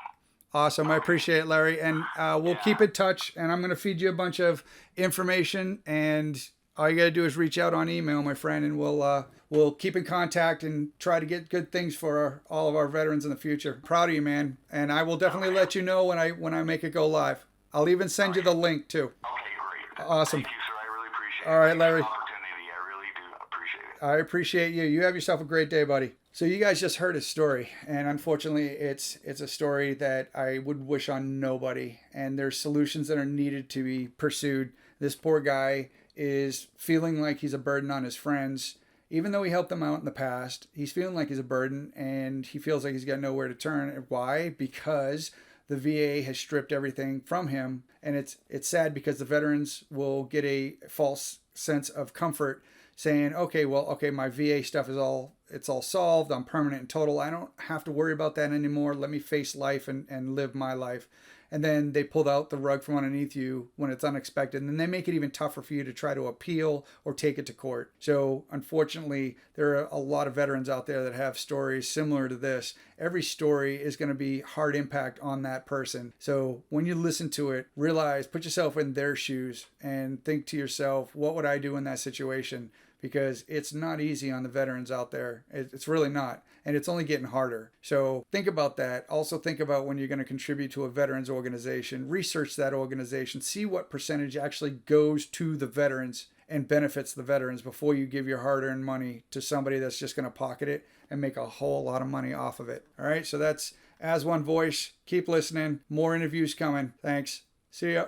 Awesome. I appreciate it, Larry. And we'll keep in touch. And I'm going to feed you a bunch of information. And all you got to do is reach out on email, my friend, and we'll keep in contact and try to get good things for all of our veterans in the future. Proud of you, man. And I will definitely let you know when I make it go live. I'll even send you the link too. Okay, great. Awesome. Thank you, sir. I really appreciate it. All right, Thanks for Larry. the opportunity. I really do appreciate it. I appreciate you. You have yourself a great day, buddy. So you guys just heard his story, and unfortunately, it's a story that I would wish on nobody. And there's solutions that are needed to be pursued. This poor guy is feeling like he's a burden on his friends, even though he helped them out in the past. He's feeling like he's a burden, and he feels like he's got nowhere to turn. Why? Because the VA has stripped everything from him, and it's sad because the veterans will get a false sense of comfort saying, okay, my VA stuff is all solved. I'm permanent and total. I don't have to worry about that anymore. Let me face life and live my life. And then they pull out the rug from underneath you when it's unexpected. And then they make it even tougher for you to try to appeal or take it to court. So unfortunately, there are a lot of veterans out there that have stories similar to this. Every story is going to be hard impact on that person. So when you listen to it, realize, put yourself in their shoes and think to yourself, what would I do in that situation? Because it's not easy on the veterans out there. It's really not. And it's only getting harder. So think about that. Also think about when you're going to contribute to a veterans organization. Research that organization. See what percentage actually goes to the veterans and benefits the veterans before you give your hard-earned money to somebody that's just going to pocket it and make a whole lot of money off of it. All right, so that's As One Voice. Keep listening. More interviews coming. Thanks. See ya.